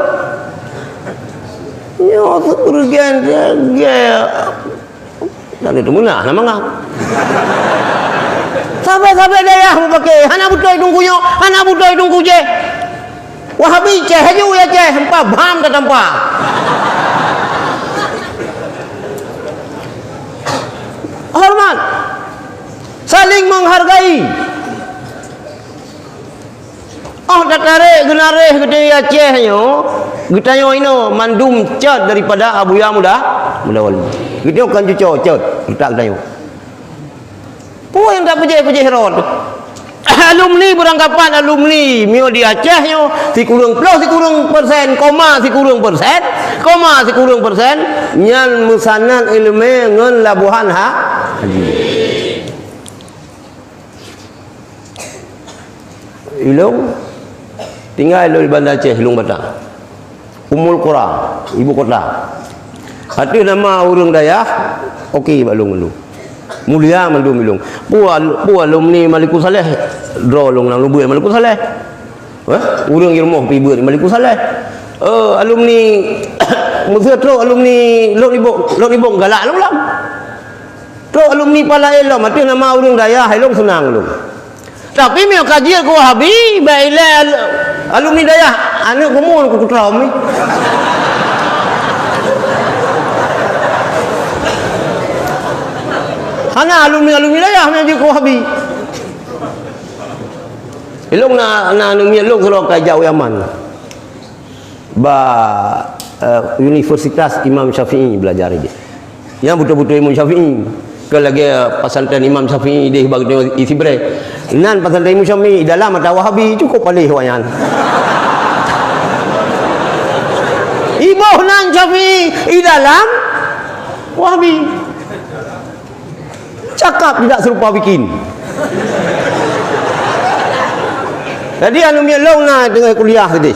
Ya, kerugian dia. Dan itu munah nama ngah. Sampai daya pakai hana butai tunggunya, hana butai tunggu je. Wahabi ceh aja ya ceh, hempa bam ke tanpa. Hormat, saling menghargai. Tak tarik genareh kita ya cehnya, kita ino mandum cat daripada Abu Ya muda wali. Kita kan cucok cat, kita kita. Yang tak pejeh rod. Alumni beranggapan alumni mio di Acehnya si kurang plus si kurang persen koma si kurang persen nyan musanan ilmu ngan labuhan haji ilung tinggal di Bandar Aceh Ilung Batang Umul Qura ibu kota hati nama urang dayah okey balung lu mulia mandum ilung pu alumni Malikul Saleh draw long nang lubu Malikul Saleh urang ilmu pi beut Malikul Saleh alumni musatro alumni lok ibong galak long tro alumni pala elom hati nama urang dayah ilung senang lu tapi mio kajian ko Wahabi baile alumni dayah anak kumul ku traum ni hana alumni dayah meji ko Wahabi ilung na alumni ilung kalau kai jauh Yaman Universitas Imam Syafi'i belajar dia yang betul-betul Imam Syafi'i ke lagi pesantren Imam Syafi'i dia bagi isi break nan pesantren Imam Syafi'i dalam ada Wahabi cukup palih wayan ibu nan Syafi'i dalam Wahabi cakap tidak serupa bikin jadi alumni long na dengan kuliah tadi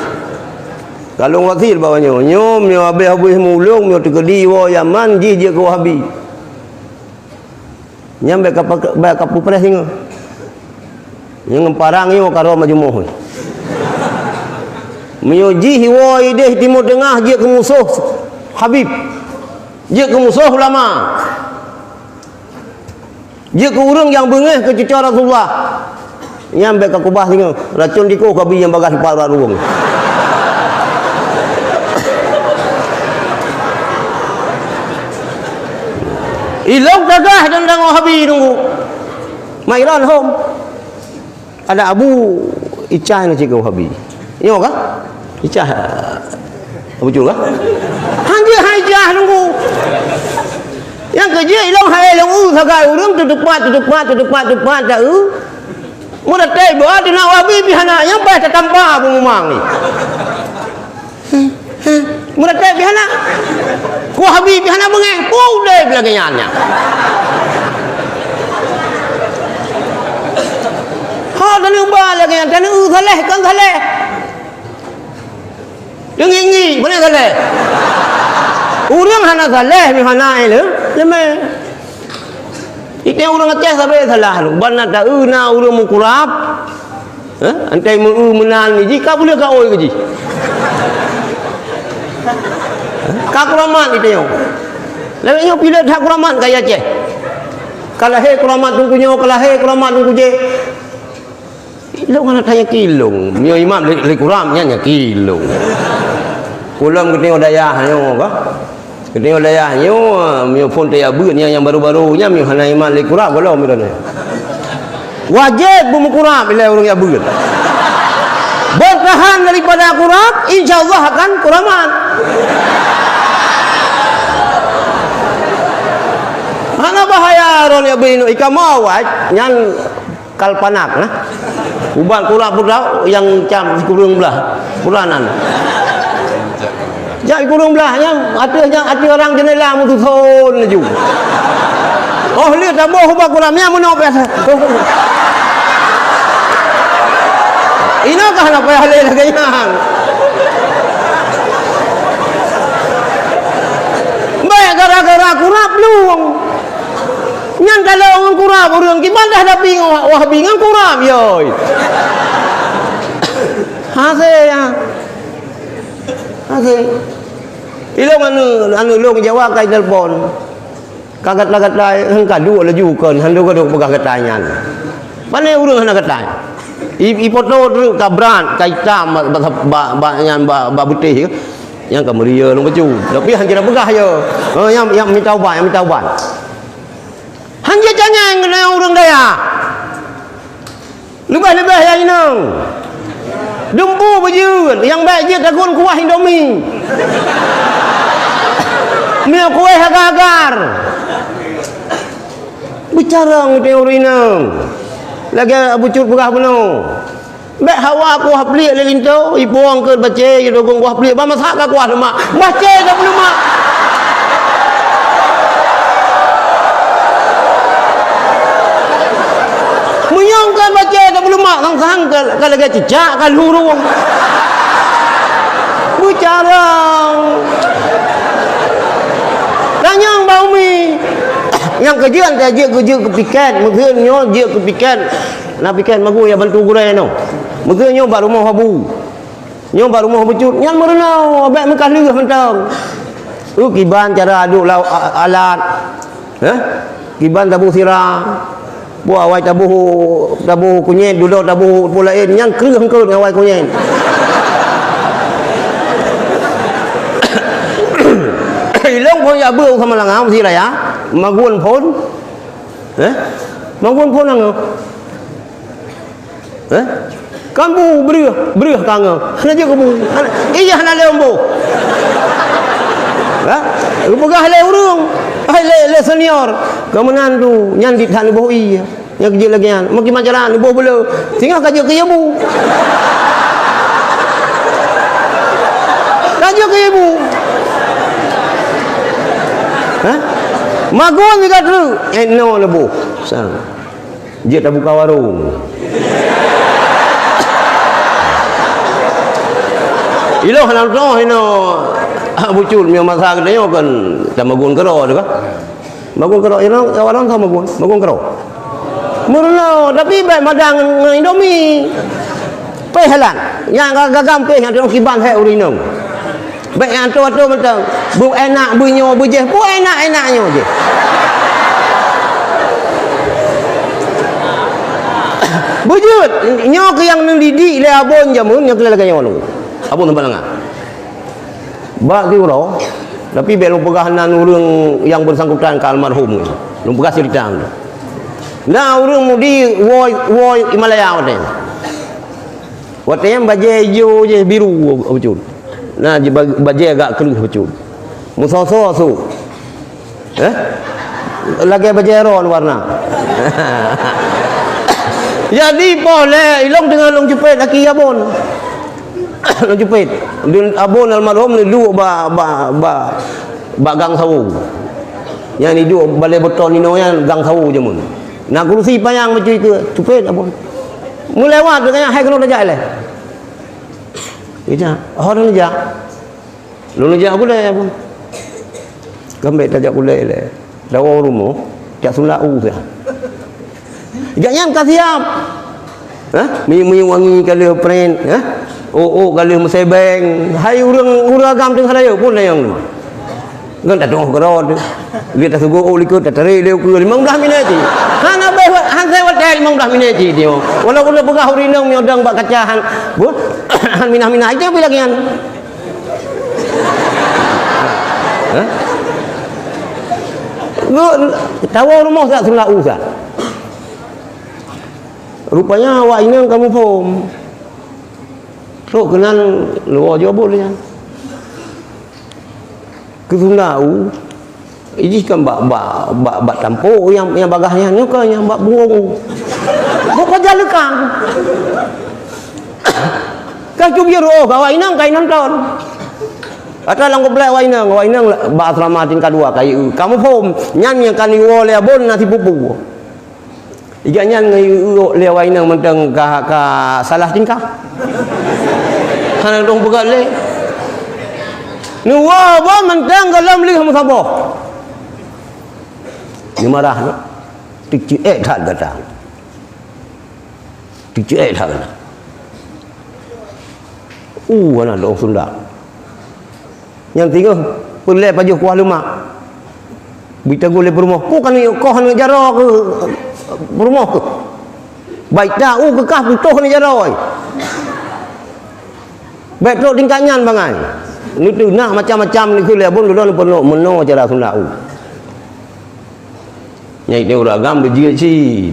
kalau wasil bawahnya nyom nyo habis mulung nyo tegedi wa Yaman ji dia ke Wahabi nyambe kapu pres hinga yang parang yo karo majmuh menyuji hiwa ide timur tengah dia ke musuh Habib dia ke musuh ulama dia ke urang yang bengeh ke cucu Rasulullah nyambe ka kubah hinga racun diko kabi yang bagas para ruang ilok gagah dan Wahabi tunggu mairan home ada Abu Icah yang cikgu Wahabi iya kah Icah Abu Cul kah hanya hajah tunggu yang kerja ilok hai long sagai urang tutupat dah mudah teh buat nak Wahabi bihana yang baik tanpa pengumang ni mudah teh bihana ku Wahabi bihana bengeh udah belakangnya dan ubah lagi yang dan saleh kan saleh dengi mana saleh urang hana saleh bihana ele leme iknya urang Aceh sampai salah lu bana da na urang mukurap antai menan ni jika boleh ka oi ke ji kakuraman itu yo lewe yo pilih hak kuraman kaya Aceh kalah he kuraman tunggunya kalah he kuraman tunggu je ilung ana tanya kilung mio imam le kuram nya kilung ulam gede dayah yo ka gede dayah yo mio pun dia beut yang baru-barunya mio hana imam le kuram kalau mio wajib bumu kuram bila orang ya beut bertahan daripada kuram insyaallah akan kuraman Hana bahaya ron ya binu ikan mau nyan kalpanak nah. Ubal kura pura yang cam kurung belah puranan. Jak kurung belahnya ada orang jendela mu tuson laju. Oh lihat dah boh ubal kuramnya menok biasa. Ino kah nak payah le lagayang. Baik gara-gara kurap luang. Nyan kalau orang kurap orang kiban dah dah bingung wah bingung kurap yoi. Hase ya. Hase. Ilong anu long Jawa kai telefon. Kagat-kagat lai hang kadu laju kan handu kadu pegah ketanyan. Pane urang hana ketan. I foto tu kabran kai tam ba nyan ba putih yang kemuria long kecu. Tapi hang kira pegah je. Yang minta ubat, yang minta ubat. Hang je jangan kena urang daya. Lebih-lebih yang ini. Dempu baju yang baik je takun kuah Indomie. Mia kuih agar-agar. Bicara ngiteng urinang. Lagi bucut pegah penuh. Baik hawa aku hapli lelinto, ipuang ke baca ye dogong ku hapli. Ba masak ka kuah mak. Baca dah penuh mak. Menyongkan baca dah penuh mak sang-sang ka lagi cicak ka lurung. Bicara. Tanyang bau mi. Yang kejian dia kerja kepikan, mungkin nyo dia kepikan. Nak pikan magu ya bantu gurai no. Mungkin nyo baru mau habu. Nyo baru mau becut, nyang merenau abek mekah leuh mentang. Kiban cara aduk alat. Kiban tabuh sirah. Buah awai tabuh kunyit duduk tabuh pulain nyang kreuh hengkeun awai kunyit. Ilong pun ya beu sama langau si lah ya. Magun pun. Magun pun ang. Kamu berih kang. Hana je kamu. Iya hana lembo. Pegah le urung. Le senior. Kemenan tu nyan di tan boh iya. Yang kerja lagi an. Makin majalan boh bela. Tinggal kerja ke ibu. Kerja ke ibu. Magun juga tu. No lebu. Sang. Dia tak buka warung. Iloh nak tahu ino bucul mi masak dia kan tak magun kero tu kan. Magun kero ino orang tahu magun kero. Murno tapi baik madang Indomie. Pe halan. Yang gagam pe yang orang kiban hai urinong. Baik yang tu macam bu enak bunyo bu je. Bu enak-enaknya je. Bujut nyok yang mendidik le abon jamun yang kelala kaya wanu. Abon tempat lengan. Bak diuro tapi belum pegahanan urang yang bersangkutan ke almarhum ni. Belum pegah cerita tu. Nah urang mudi woi Himalaya wate. Wate yang baje hijau je biru betul. Nah baje agak keruh betul. Musoso su. Lagi baje ron warna. Jadi boleh ilong dengan long jepit laki abon. Long jepit. Abon almarhum ni duk ba gang sawu. Yang ni duk balai beton ni yang gang sawu je mun. Nak kursi payang macam itu jepit abon. Mu lewat dengan hai kalau dah le. Ija, orang aja. Lu aja aku dah abon. Gambar tajak kulai le. Dawa rumah, jak sulau dah. Jangan kasih siap. Mi wangi kalau print, kalau mesebeng, hai urang agam teng haraya pun layang. Ngan tak dong gerod. Dia tak sugo likut tak teri leu ke 15 minit. Hang abai hang saya hotel 15 minit dia. Walaupun dah pegah urinang mi odang bak kacahan. Bu, han minah-minah itu bila kian. Tahu rumah tak sulau sah. Rupanya awak ini kamu faham. So kenal luar jauh boleh kan. Kesundau Ini kan bak tampuk yang bagahnya ni kan yang bak burung. Bukan jalakan. Kan cubi roh gawa inang kai nonton. Ata lang ko blay wainang ba aslamatin kadua kai kamu pom nyan yang kan yo le bon nasi pupu. Iga nyan ngai le wainang mentang ka salah tingkah. Hanang dong begat le. Nu wa ba mentang galam li kamu sabo. Ni marah no. Tik ci tak kata. Tik ci tak kata. Anak orang Sunda. Yang tiga, pelai pajuh kuah lemak. Bita gule berumah. Bukan kau hanya jara ke berumah ke. Baik dah, kekah putuh ni jara. Baik tu tingkatnya bangai. Ni tu nak macam-macam ni kuliah pun dulu penuh meno cara Sunda. Nyai ni orang agam dia ji.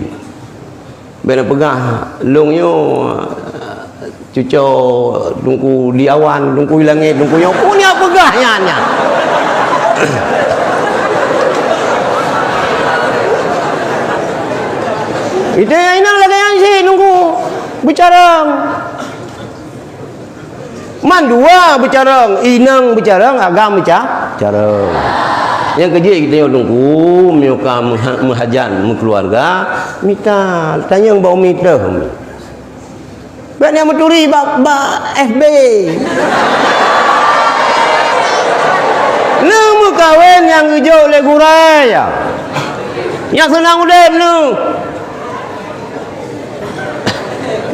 Bena pegah longyo cucu dungku di awan, dungku di langit, dungku yang punya pegahnya. Itu yang inang lagi yang si nunggu bicara. Mandua bicara, inang bicara, agam bicara. Yang kerja kita yang nunggu, mereka menghajan, keluarga, minta tanya yang bau minta. Baik yang meturi bak FB. Lu kawin yang hijau le gurai ya. Yang senang udep lu.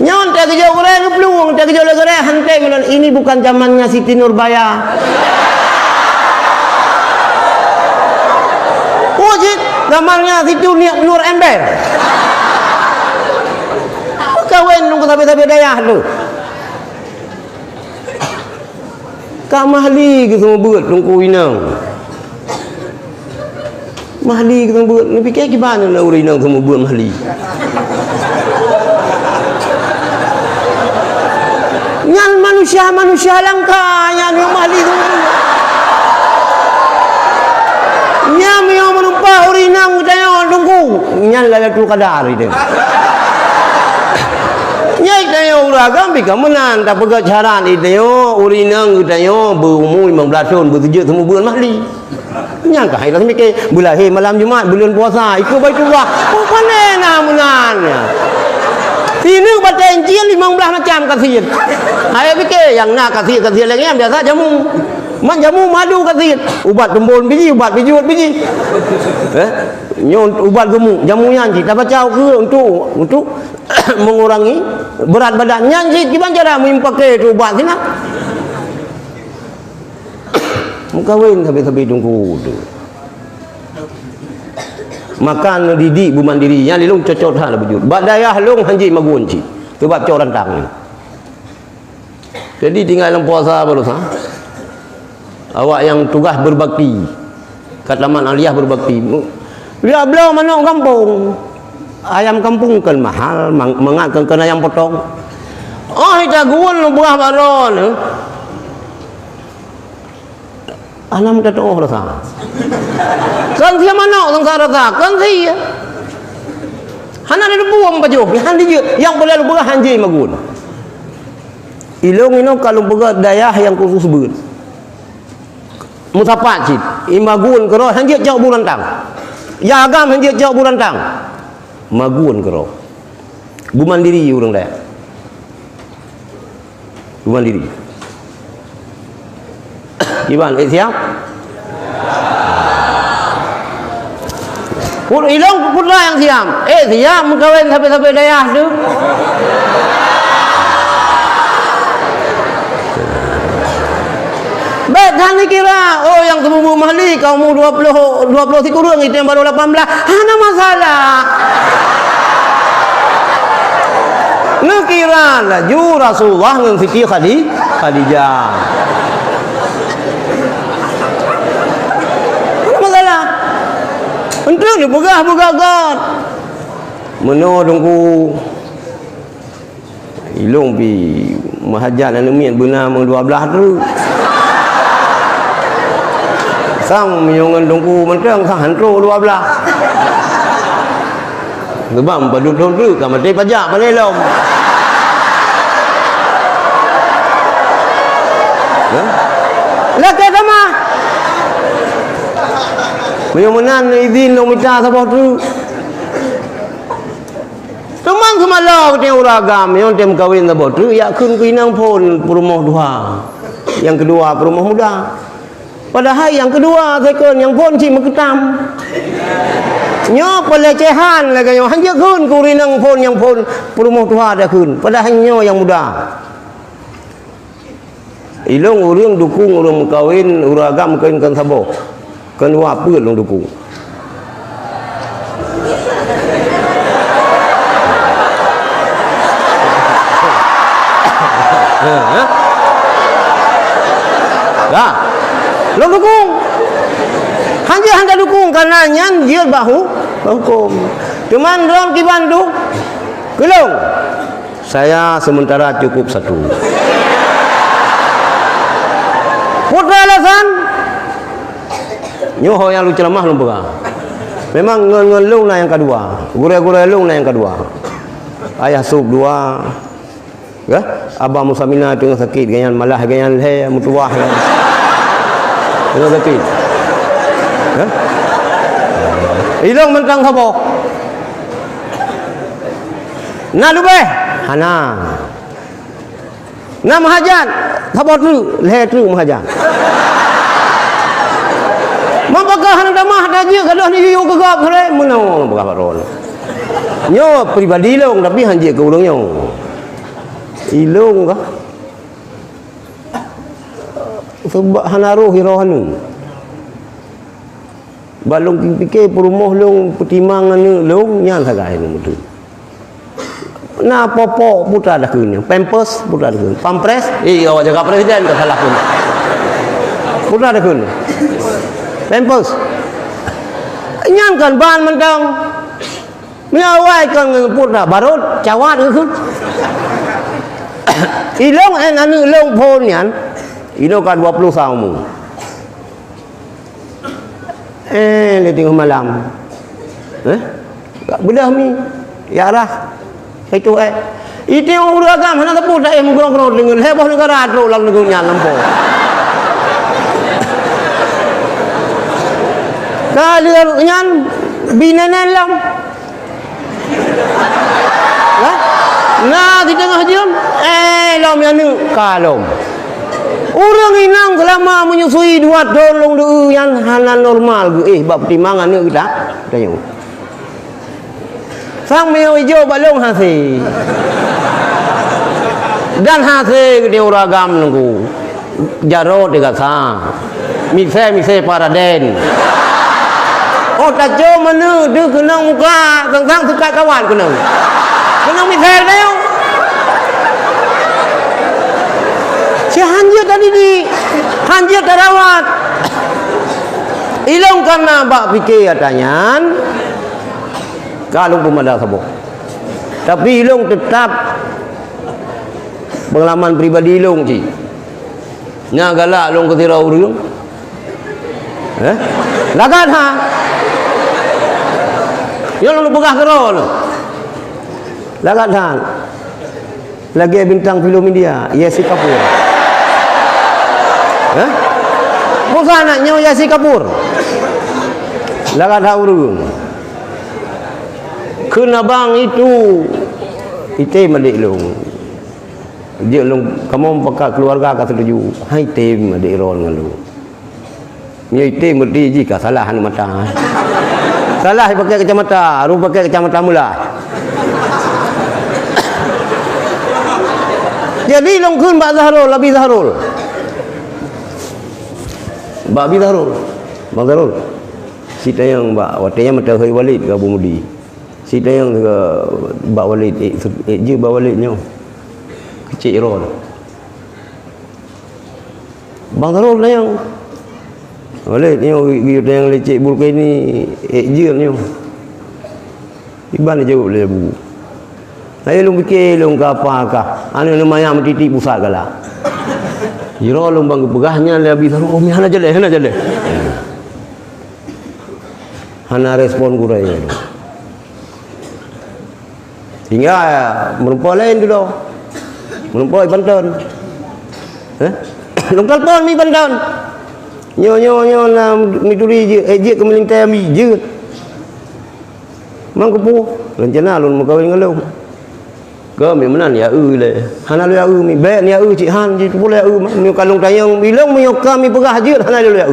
Nyon tak hijau gurai lu peluang tak hijau le gurai hantai melon ini bukan zamannya Siti Nurbaya. Wajib zamannya Siti Nur Ember. Kawin nunggu sampai dayah tu. Kak mahli ke semua buat nunggu inang. Mahli ke semua buat. Ni fikir gimana nak urus inang semua buat mahli. Nyan manusia langka yang mahli tu. Nyam yang menumpah urus inang kita nunggu. Nyan lagi tu kadar itu. Nyai tayo uragam bika menan tak pegat caran itayo urinang itayo berumur 15 tahun bekerja semua bulan mahli. Nyang ka hai lah mikir bulan malam Jumaat bulan puasa ikut Baitullah. Oh panena menan. Sini baca Injil 15 macam kasih. Hai fikir yang nak kasih lagi yang biasa jamu. Man jamu madu kasih. Ubat tembun biji, ubat biji. Nyon ubat gemuk jamunya kita baca ke untuk mengurangi berat badannya sih gimana cara memakai tu ubat sini mukawin sampai tunggu tu makan didik bu mandiri yang lilung cocok dah bujur badayah long hanji magun ci sebab coran tang jadi tinggal dalam puasa baru sah awak yang tugas berbakti kat Taman Aliyah berbakti dia belau mana kampung ayam kampung kan mahal mengakan kena ayam potong. Oh kita guun buah baron. Alam kita oh rasa. Kan siapa mana sang rasa kan sih. Hana ada buang baju. Han dia yang boleh lu buah hanji magun. Ilong ino kalau buat dayah yang khusus ber. Musapat cit. Imagun kero hanji jauh bulan tang. Ya agam hanji jauh bulan tang. Magun kero. Bu mandiri orang dah. Bu mandiri. Gimana? Siap? Pur ilong putlah yang siap. Siap mengkawin sampai dayah tu. Bet hanya kira yang temu mahli kau mu 20 kurang itu yang baru 18 hana masalah. Lu kira laju Rasulullah dengan Siti Khadijah. Hana masalah. Untuk dibuka kan. Meno tunggu ilung pi mahajat dan mian benar 12 tu. sang menyongan dongku mentang sang hantro 12 gebam badut tu ka mati pajak panelom laki sama menyumanan izin lo minta sabah tu teman semalau dia uragam yang tem kawin sabah tu ya kun kinang pun perumah dua yang kedua perumah muda padahal yang kedua second yang pun si meketam nyo pelecehan lagi nyo hanya kun kurinang pun yang pun perumah dua dah kun padahal nyo yang muda ilong urang dukung urang kawin uragam kawin kan sabah kan apa long dukung dah long dukung hanya dukung karena nyan dia bahu hukum cuman ron kibandu kelong saya sementara cukup satu putra alasan nyoho yang lu ceramah lu pegang memang ngelung lah yang kedua gure-gure lung lah yang kedua ayah sub dua ya abah musamina tengah sakit ganyan malah ganyan he mutuah tengah sakit ya ilong mentang sabo na lube hana na mahajat sabo tu le tu mahajat mapakah hendak damah daje gadah ni hiu gegap sore menang berapa ron nyo pribadi long tapi hanje ke ulung nyo ilung kah sebab hanaruh hirohanu balung fikir perumah long pertimbangan long nyan sagai nu tu na popok putra dah kun pampers putra dah kun pampres awak jaga presiden ke salah kun putra dah kun pampers nyan kan ban mentang menyawai kan putra barut cawat ke kun ilong anu long pon nyan ino kan 20 tahun le tengok malam bedah mi ya arah itu itu uragam hana tepuk dak mugro-gro dengan heboh negara tro lang negung nyan lampo kalir nyan binenen lam nah di tengah jam lam yang ni kalom orang inang selama menyusui 2 dolong deu yang halal normal bab pertimbangan ni kita tanya sang meo hijau balong hasi dan hasi dia uragam nunggu jarot dekat sa mise para den oh tak jo mana dia kena muka tentang suka kawan kena mise dia si hanja tadi di hanja terawat ilong karena bak fikir katanya kalau pemada sabuk tapi ilong tetap pengalaman pribadi ilong ci nya galak long ketira urang lagat ha yo lu begah kerol lagat ha lagi bintang film India Yesi Kapoor bukan anaknya Yesi Kapoor lagat ha urang kena bang itu madik long dia long kamu pakai keluarga ka setuju hai tem madik ron ngalu nyai tem mesti jika salah anu mata salah pakai kacamata ru pakai kacamata mula jadi long kun Mbak Zahrul Abi Zahrul Mbak Abi Zahrul Mbak Zahrul si tayang Mbak watanya mata hai Walid ke Abu Mudi si tayang ke Mbak Walid je Mbak Walidnya kecil ron Bang Zahrul tayang Walid ni dia tayang lecek bulkai ni je ni iban je boleh bu saya lu fikir lu ke apakah anu namanya titik pusat kala jiro lu bang begahnya lebih Zahrul oh hana jale hana respon kurang hingga merupa lain dulu merupa Banten long telepon mi Banten nyo na mituri je kemelintai mi je mang kepu rencana lun mau kawin ngelau ke mi menan ya le hana lu ya mi be ni ya cik han ji boleh mi kalung tayang bilang mi kami pegah je hana lu ya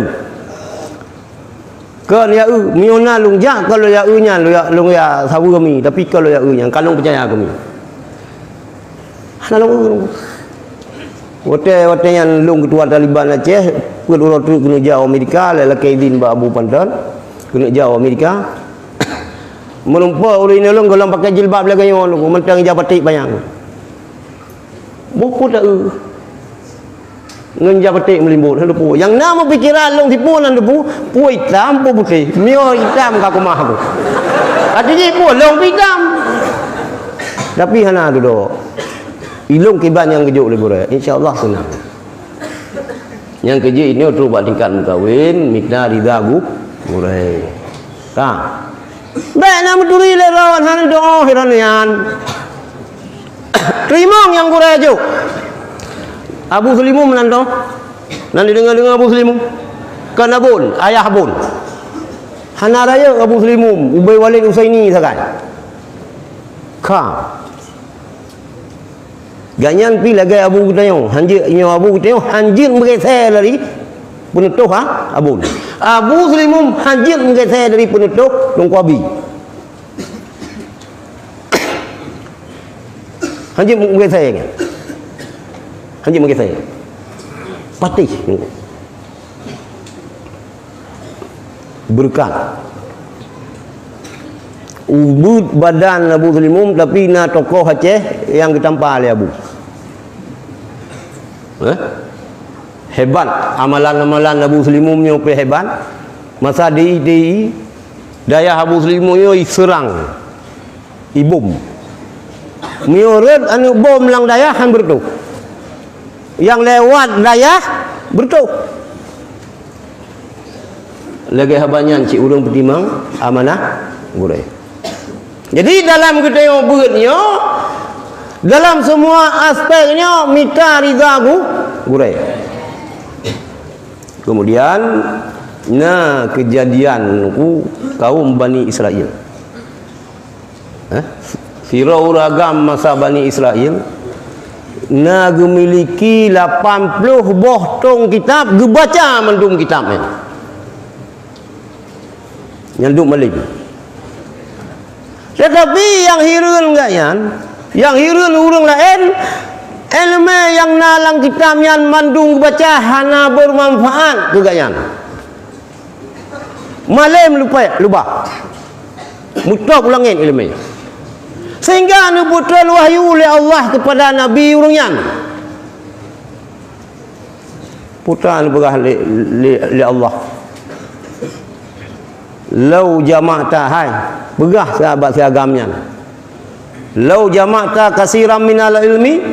ke ni ya mi ona lung ja kalau ya nya lu ya sawu kami tapi kalau ya nya kalung percaya kami hana lu wote yang lung ketua Taliban Aceh kedua tu kena jauh Amerika lelaki din ba Abu Pandan kena jauh Amerika menumpah orang ini long golong pakai jilbab lagi yang long mentang jabatik bayang buku tak ngen jabatik melimbut lupu yang nama pikiran long tipu nan lupu pu hitam pu putih mio hitam ka kumah aku artinya pu long hitam tapi hana dulu ilung kiban yang kejuk lebih berat insyaallah senang yang kerja ini untuk buat tingkat mengkawin mikna ridagu murai tak baik nama turi lerawan hana doa hiranian terimong yang kurai ajuk Abu Sulimu menandong nanti dengar Abu Sulimu kan abun ayah abun hana raya Abu Sulimu Ubay Walid Usaini sakan ka ganyan pi lagi Abu Tayong hanjir nyo Abu Tayong hanjir bergeser dari penutup abun Abu Sulimum hanjir bergeser dari penutup Longkuabi hanjir bergeser patih berkat ubud badan Abu Sulimum tapi na tokoh Aceh yang ditampa oleh Abu hebat amalan-amalan Abu Sulimum nyope hebat masa DI daya Abu Sulimum yo serang ibum miurut anu bom lang daya han bertu yang lewat daya bertu lagi habanyan cik urang pertimang amanah gurai jadi dalam kita yang beratnya dalam semua aspeknya mita ridagu gurai kemudian kejadian kaum Bani Israel Fir'aun ragam masa Bani Israel memiliki 80 boh tong kitab gebaca mendung kitabnya nyanduk malik tetapi yang hirun enggak yang hirun urang lain ilmu yang nalang kitab yang mandung baca hana bermanfaat juga yang malam lupa mutlak ulangin ilmu sehingga nubuatan wahyu oleh Allah kepada Nabi urangnya putra berah li Allah lau jama'ta hai begah sahabat seagamnya lau jama'ta kasiran minal ilmi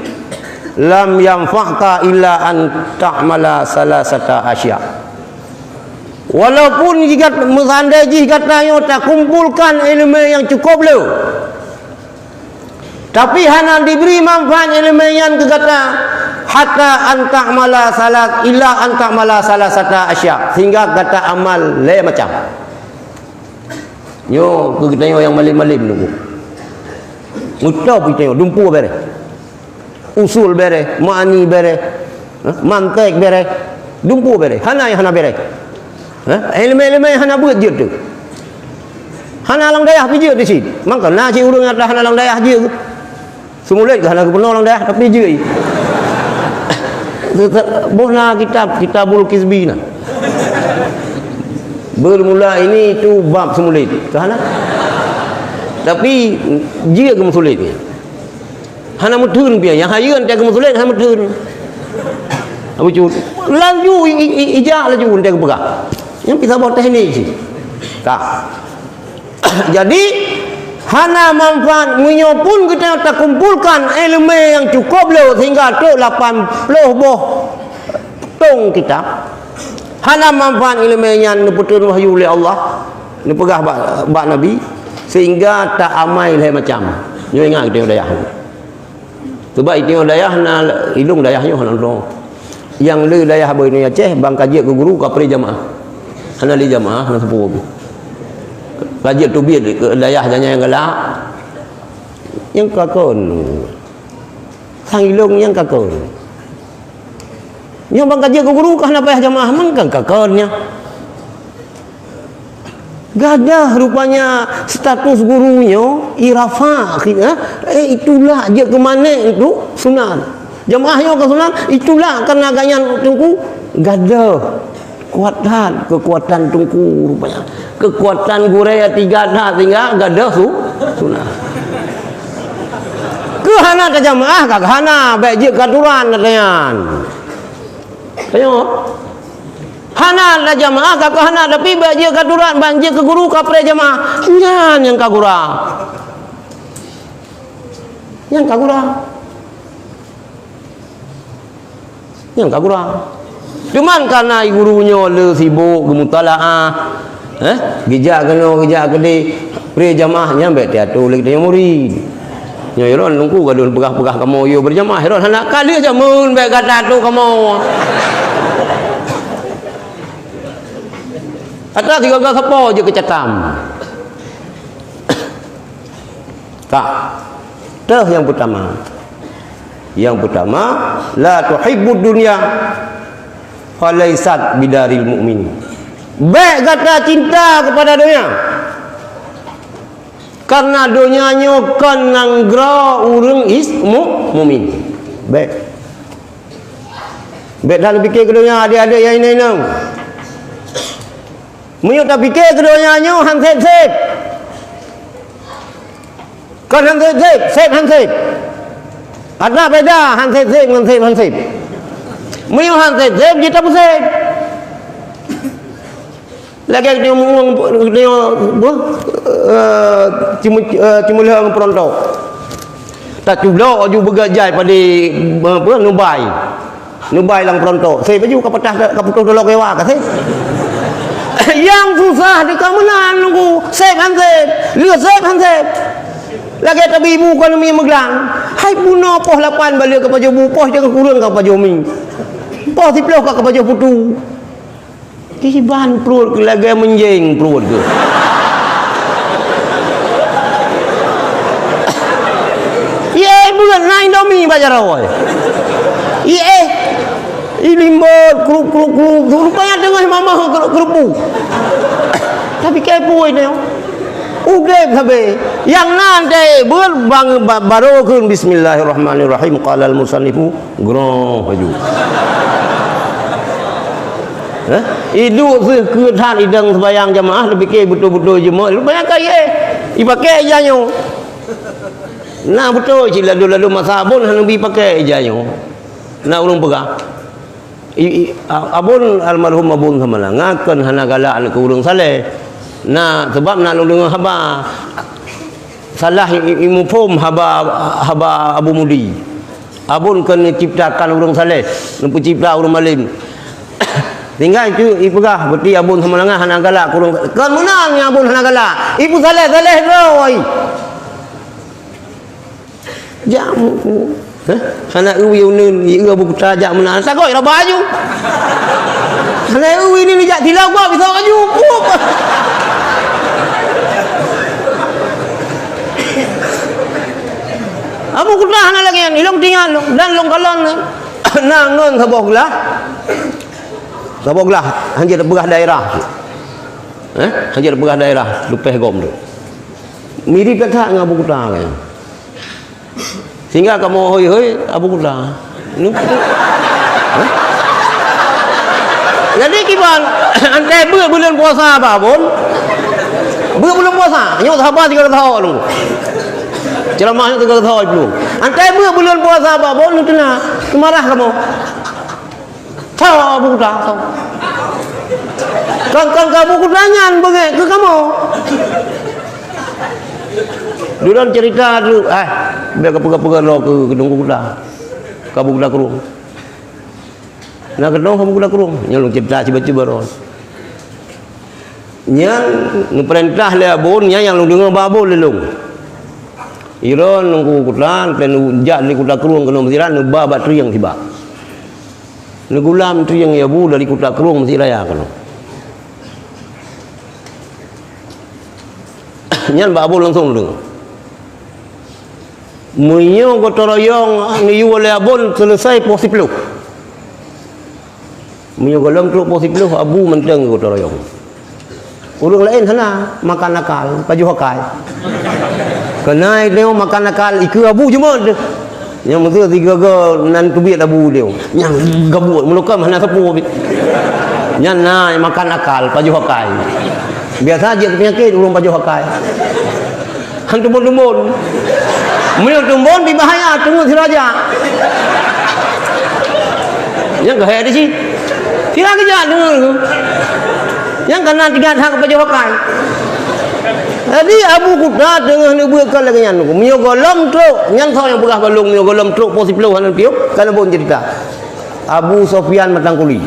lam yanfa'ka illa an ta'mala salasata asya walaupun jika musandai katanya tak kumpulkan ilmu yang cukup lu tapi hana diberi manfaat ilmu yang kata hatta an ta'mala salat illa an ta'mala salasata asya sehingga kata amal lain macam yo kita yang malim-malim nunggu mutap kita dumpu bere usul bere ma'ani bere mantek bere dumpu bere hana bere ilmu hana buat je tu hana lang dayah pi je di sini maka na ci urang ada hana lang dayah je semula ke hana kepenuh lang dayah tapi je bohna kitabul kizbina bermula ini itu bab semulit kahana tapi dia ke musulit ni hana mutun pia yang hayun dia ke musulit hana mutun abu cu laju ijak laju dia ke pegah yang kita buat teknik sih tak jadi hana manfaat menyopun kita tak kumpulkan ilmu yang cukup lo sehingga tu 80 boh tong kitab hana manfaat ilmu yang diputun wahyu oleh Allah ni pegah bak Nabi sehingga tak amai lain macam. Nyo ingat kita dayah. Sebab itu dayah na ilung dayahnya hanong. Yang le dayah boy ni Aceh bang kaji ke guru ka pri jamaah. Hana li jamaah na sepuh. Kaji tu biar dayah janya yang galak. Yang kakon. Sang ilung yang kakon. Nyo bang kaji ke guru ka hana payah jamaah man kan kakonnya. Gadah rupanya status gurunya irafa itulah dia ke mana itu sunat jamaahnya ke sunat itulah karena ganyan tungku gadah kekuatan tungku rupanya kekuatan guraya tiga dah tinggal gadah sunat ke hana ke jamaah ke hana baik je katuran katanya tengok hana la jamaah ka hana tapi baje kaduran banjir ke guru ka pre jamaah nyan yang kagura cuman karena gurunya le sibuk gemutalaah gejak kene pre jamaah nyambe tiatu lek dia murid nya iron nungku gadun pegah-pegah kamu yo berjamaah iron hendak kali aja mun bae kata tu kamu ada 13 apa je kecatam. Tak. Dah yang pertama. Yang pertama, la tuhibbud dunya falaisat bidaril mukmin. Baik kata cinta kepada dunia. Karena dunianya kan nanggra urang ismu mukmin. Baik. Baik dah fikir ke dunia ada yang ini. Menyuk tak fikir keduanya hansip-sip. Kan hansip-sip, hansip. Ada beda hansip-sip dengan hansip. Menyuk hansip-sip kita pusing. Lagi dia ngomong dia cimulhang perontok. Tak culo ju begajai pada nubai. Nubai lang perontok. Saya baju ka petah ka putus dolok ewa ka saya. Yang susah di kamunan nunggu sep hansip lihat sep hansip lagi tapi ibu kan mi meglang hai puno poh 8 balik ke pajau bupoh jangan kurun ke pajau mi poh 10 ke pajau putu tiban perut lagi menjeng perut ke ye bulan naik domi bajar awal ye ilimbot kerup rupanya tengah mama kerupu tapi kepo ini udah sampai yang nanti berbang baru kun bismillahirrahmanirrahim qala al-musannifu groh baju itu kekehan idang sembahyang jamaah lebih ke betul-betul jemaah rupanya kaya dipakai ijanya nah betul cik lalu masa abun lebih pakai ijanya nak ulung pegang abun almarhum abun samala ngakan hana galak anak urang saleh nah sebab nak lulung haba salah imufum haba Abu Mudi abun kan ciptakan urang saleh nempu cipta urang malim tinggal itu ipegah berarti abun samala hana galak urang kan menang abun hana galak ibu saleh roi jamu anak uwi unin ia buku tajak menang sakoi ra baju anak uwi ni jak tilau gua bisa baju abu kutah anak lagi yang ilong tinggal dan long kalon nangon saboglah hanya berah daerah hanya berah daerah lupeh gom tu mirip kata dengan abu kutah kan sehingga kamu hoi abu kuda jadi kiban antai bulan puasa apa pun bulan puasa nyok sahabat 3 tahun lu ceramahnya 3 tahun belum antai bulan puasa apa pun itu nah kemarah kamu tahu abu kuda tahu kan kamu kudanya bagai ke kamu Duran cerita dulu, biar ke lo ke gedung kuda, kabu kuda kerung. Nak gedung kabu kuda kerung, nyolong cerita coba-coba ron. Yang perintah le abon yang lu dengar babol lelung. Iron nunggu kutan plan ujat ni kuta keruang kena mesiran nu babat triang tiba. Nu gulam triang ya bu dari kuta keruang mesti raya kena. Nyan babol langsung dengar. Munyo gotoroyong ni yu le abon selesai posiplu. Munyo golong truk posiplu abu menteng gotoroyong. Urang lain sana makan nakal baju hakai. Kenai dia makan nakal iku abu cuma yang mesti tiga nan tubit abu dia. Yang gabut melukam hana sapu bit. Yang nai makan nakal baju hakai. Biasa aja penyakit urang baju hakai. Han tumbon-tumbon. Munyo tumbon di bahaya tunggu si raja. Yang gaya di sini. Tidak kerja dengar. Yang kena tiga hak baju hakai. Jadi abu kuda dengan ni buat kalau kenyan tu. Mio golom truk, nyan thau yang pegah balung mio golom truk posiplu hanan piuk kana bon cerita. Abu Sofyan Matangkuli.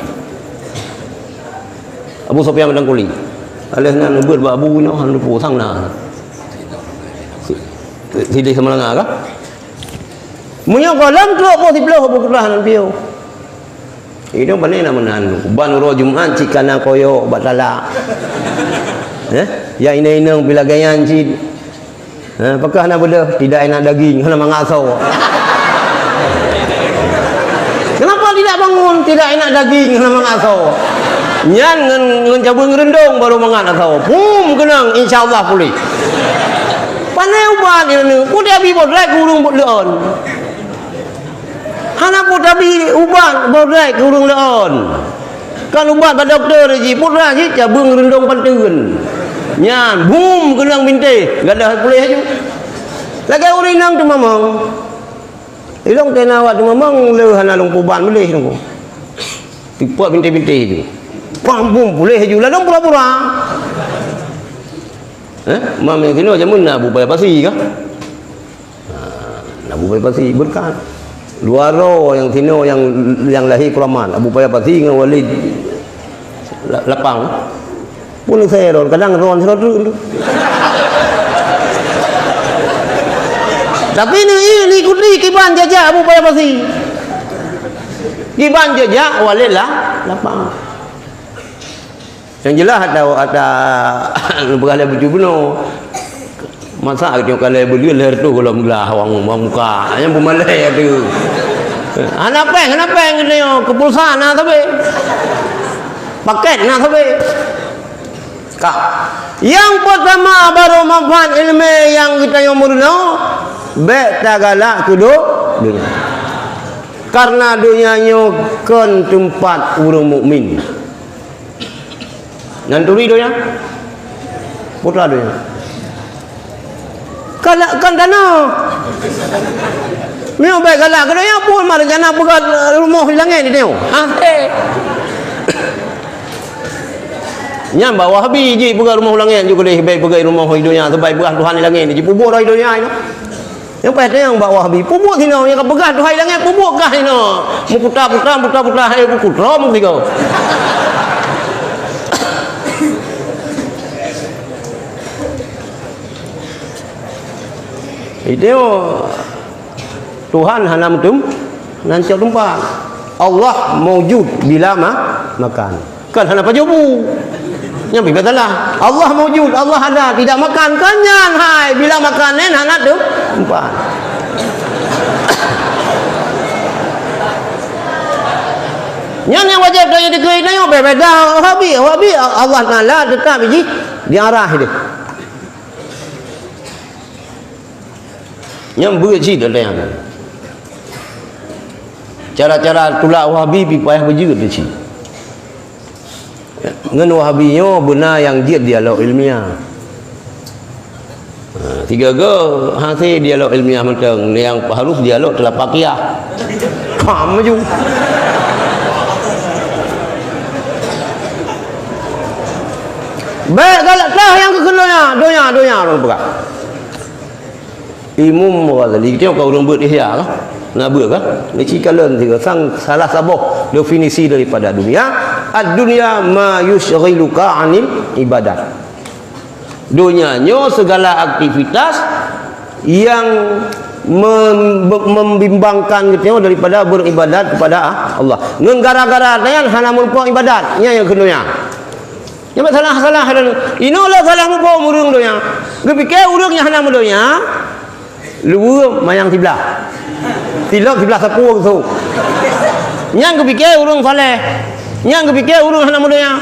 Abu Sofyan Matangkuli. Alih nan buat abu no han pu sang na. Sidi semalanga ka? Mio golom truk posiplu abu kuda hanan piuk. Itu bani na menan. Ban ro Jumat cikana koyo batala. Ya inang bila gayan ci. Apakah nak benda tidak enak daging hana mangasau. Kenapa tidak bangun tidak enak daging hana mangasau? Nyan ngan cabung rendong baru mangasau. Pum kenang insyaallah pulih. Panai uban ni putih abi bodai kurung leon. Hana putih abi uban bodai kurung leon. Kan ubat pada doktor ji putih ji cabung rendong panteun. Nyan boom kenang binte gadah pulih aju lagi urinang tu mamang ilong tenawat tu mamang le hana long puban melih tu tipuat binte-binte tu pam boom pulih aju ladang pura-pura mam yang kini macam mana bu payah pasi kah nak bu payah pasi berkat luaro yang tino yang lahir keraman abu payah pasi dengan walid lapang pun saya ron kadang ron serut. Tapi ni kudi kiban jajak abu payah pasi. Kiban jajak walid lah lapang. Yang jelas ada berkala baju beno. Masa kita kalau beli leher tu kalau belah wang muka, yang pemalai ada. Anak peng ni kepulsa na tapi. Paket na tapi. Yang pertama baru manfaat ilmu yang kita yang murno baik tagala kedua dunia. Karena dunianya kan tempat orang mukmin. Nanturi dunia. Putra dunia. Kalak kan dana. Mio baik kalak kedua yang pun mari jana pegat rumah hilangnya ni tengok. Nyam bawa habis je pegang rumah ulangan juga boleh baik pegang rumah hidupnya sebaik pegang Tuhan di langit ni je pubuk dah hidupnya ni. Yang pada yang bawa habis pubuk sini yang pegang Tuhan di langit pubuk kah ni. Mu putar hai buku rom kau. Itu Tuhan hana mutum nanti tempat. Allah mewujud bila makan. Kan hana pajubu. Yang berkatalah Allah mewujud, Allah ada, tidak makan kanyan hai bila makan nen hana tu tempat. Yang wajib dari dikoi nyo berbeza hobi Allah Taala tetap biji diarah dia. Yang berji dah yang cara-cara tulak wahabi payah berjut di sini. Ngan wahabinyo benar yang dia dialog ilmiah. Tiga hasil dialog ilmiah macam yang harus dialog telah pakiah. Kam maju. Baik galak tah yang kekenanya donya orang berat. Imam Ghazali kita kau orang buat ihya kah? Nak buat kah? Ni cikalan tiga sang salah sabuk definisi daripada dunia. ad-dunya ma yushghiluka 'anil ibadat. Dunianya segala aktivitas yang membimbangkan gitu daripada beribadat kepada Allah. Ngan gara-gara dayan hana mulpa ibadat nya yang keduanya. Nya salah inolah salah mulpa urang donya. Gepike urang nya hana mudonya. Luwe mayang sebelah. Tilok sebelah sapu tu. Nya gepike urang saleh. Nya gepike urang hana mudonya.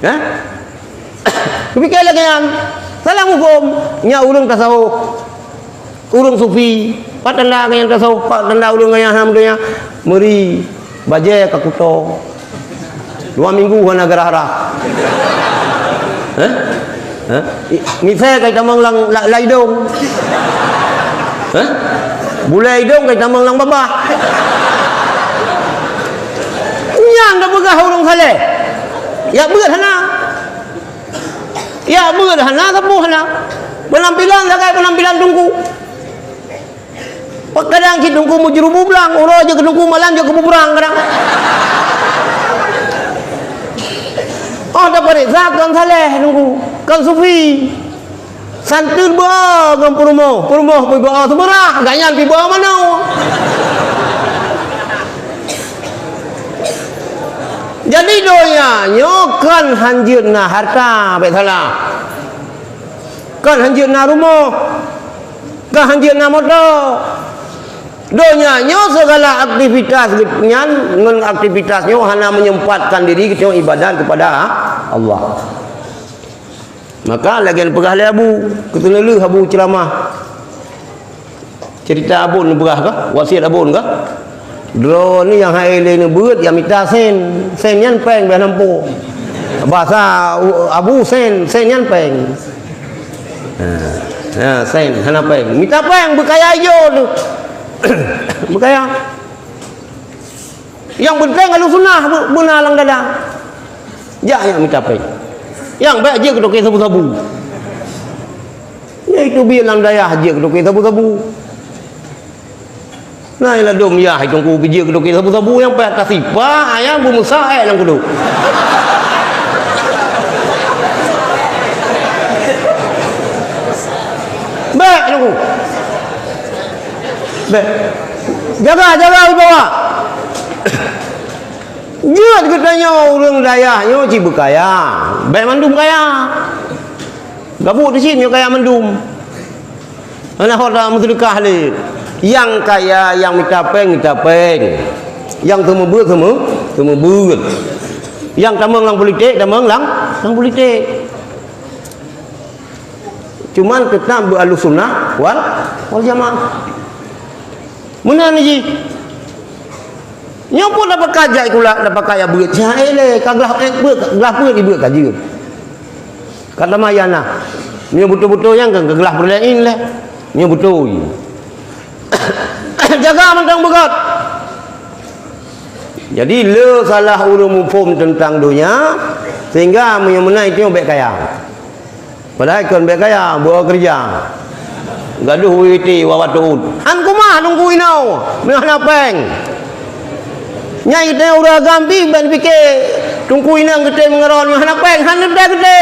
Hah? Gepike lagi yang salah hukum nya urang tasawuf. Urang sufi, patanda yang tasawuf, patanda urang yang alhamdulillah meri baje ka kuto. 2 minggu hana gara-gara. Hah? Hah? Misal kay tamang lang laidong. Hah? Bulai idong kay tamang lang babah. Nyang da begah urang saleh. Ya beut hana. Ya beut hana sapu hana. Penampilan lagai penampilan tungku. Kadang kita tungku mu jeru bublang, uro aja kedungku malam je kebubrang kadang. Oh dapat zakat saleh tungku. Kan sufi. Santur ba ngam purumo pi ba seberah, ganyan pi ba mana. Jadi doya nyokan hanjeutna harta bae salah. Kan hanjeutna rumah. Kan hanjeutna motor. Donya segala aktivitas ngan aktivitasnya hanya menyempatkan diri kita ibadat kepada Allah. Maka lagian pegah le abu, ketulelu abu ceramah. Cerita abun pegah kah? Wasiat abun kah? Dro ni yang haile ni beut yang minta sen nyan peng be nampu. Bahasa abu sen nyan peng. Sen hana peng. Minta peng berkaya yo tu. Berkaya. Yang penting kalau sunnah benar lang dada. Ya yang minta peng. Yang baik je kedok sabu-sabu. Ya itu bilang daya je kedok sabu-sabu. Nah ila dom ya hai tungku je kedok sabu-sabu yang baik kasipa ayam bumusa lang kedok. Baik tungku. Baik. Jaga bawa. Dia katanya orang dayahnya ci berkaya. Baik mandum kaya. Gabuk di sini kaya mandum. Ana hoda sedekah le. Yang kaya yang minta peng. Yang temu beut. Yang tamang lang politik, tamang lang politik. Cuman kita Ahlus Sunnah wal Jamaah. Mana ni ji? Nyopo dapat kajai kula dapat kaya beut. Saya le kaglah beut ibeut kaji. Kata mayana. Nya betul-betul yang kaglah berlain le. Nya betul. Jaga mentang begat. Jadi le salah urung mufhum tentang dunia sehingga menai itu baik kaya. Padahal kan baik kaya buat kerja. Gaduh witi wawatun. An kumah nunggu inau. Mehna peng. Nyai teh udah gampi ben fikir tungku inang gede mengeron mehna peng han gede.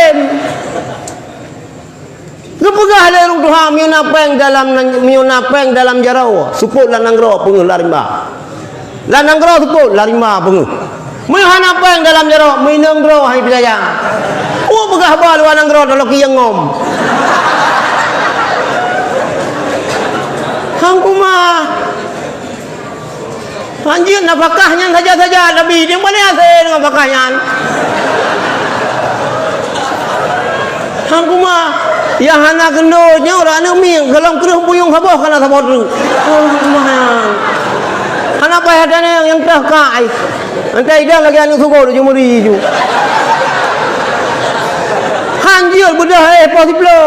Gepegah le rung tuha miuna peng dalam jarau. Suput lanang ro pengeuh larimba. Lanang ro suput larimba pengeuh. Mehna peng dalam jarau minang ro hai pisayang. Pegah ba lanang ro dalok yang ngom. Hangkuma anjir nafkahnya saja Nabi dia mana ada nafkahnya hangkuma yang hana gendutnya orang ni gelam kerung puyung habah kana sabotru hana payadana yang tah kai antai dah lagi anu sugo tu jumuri ju anjir bedah possible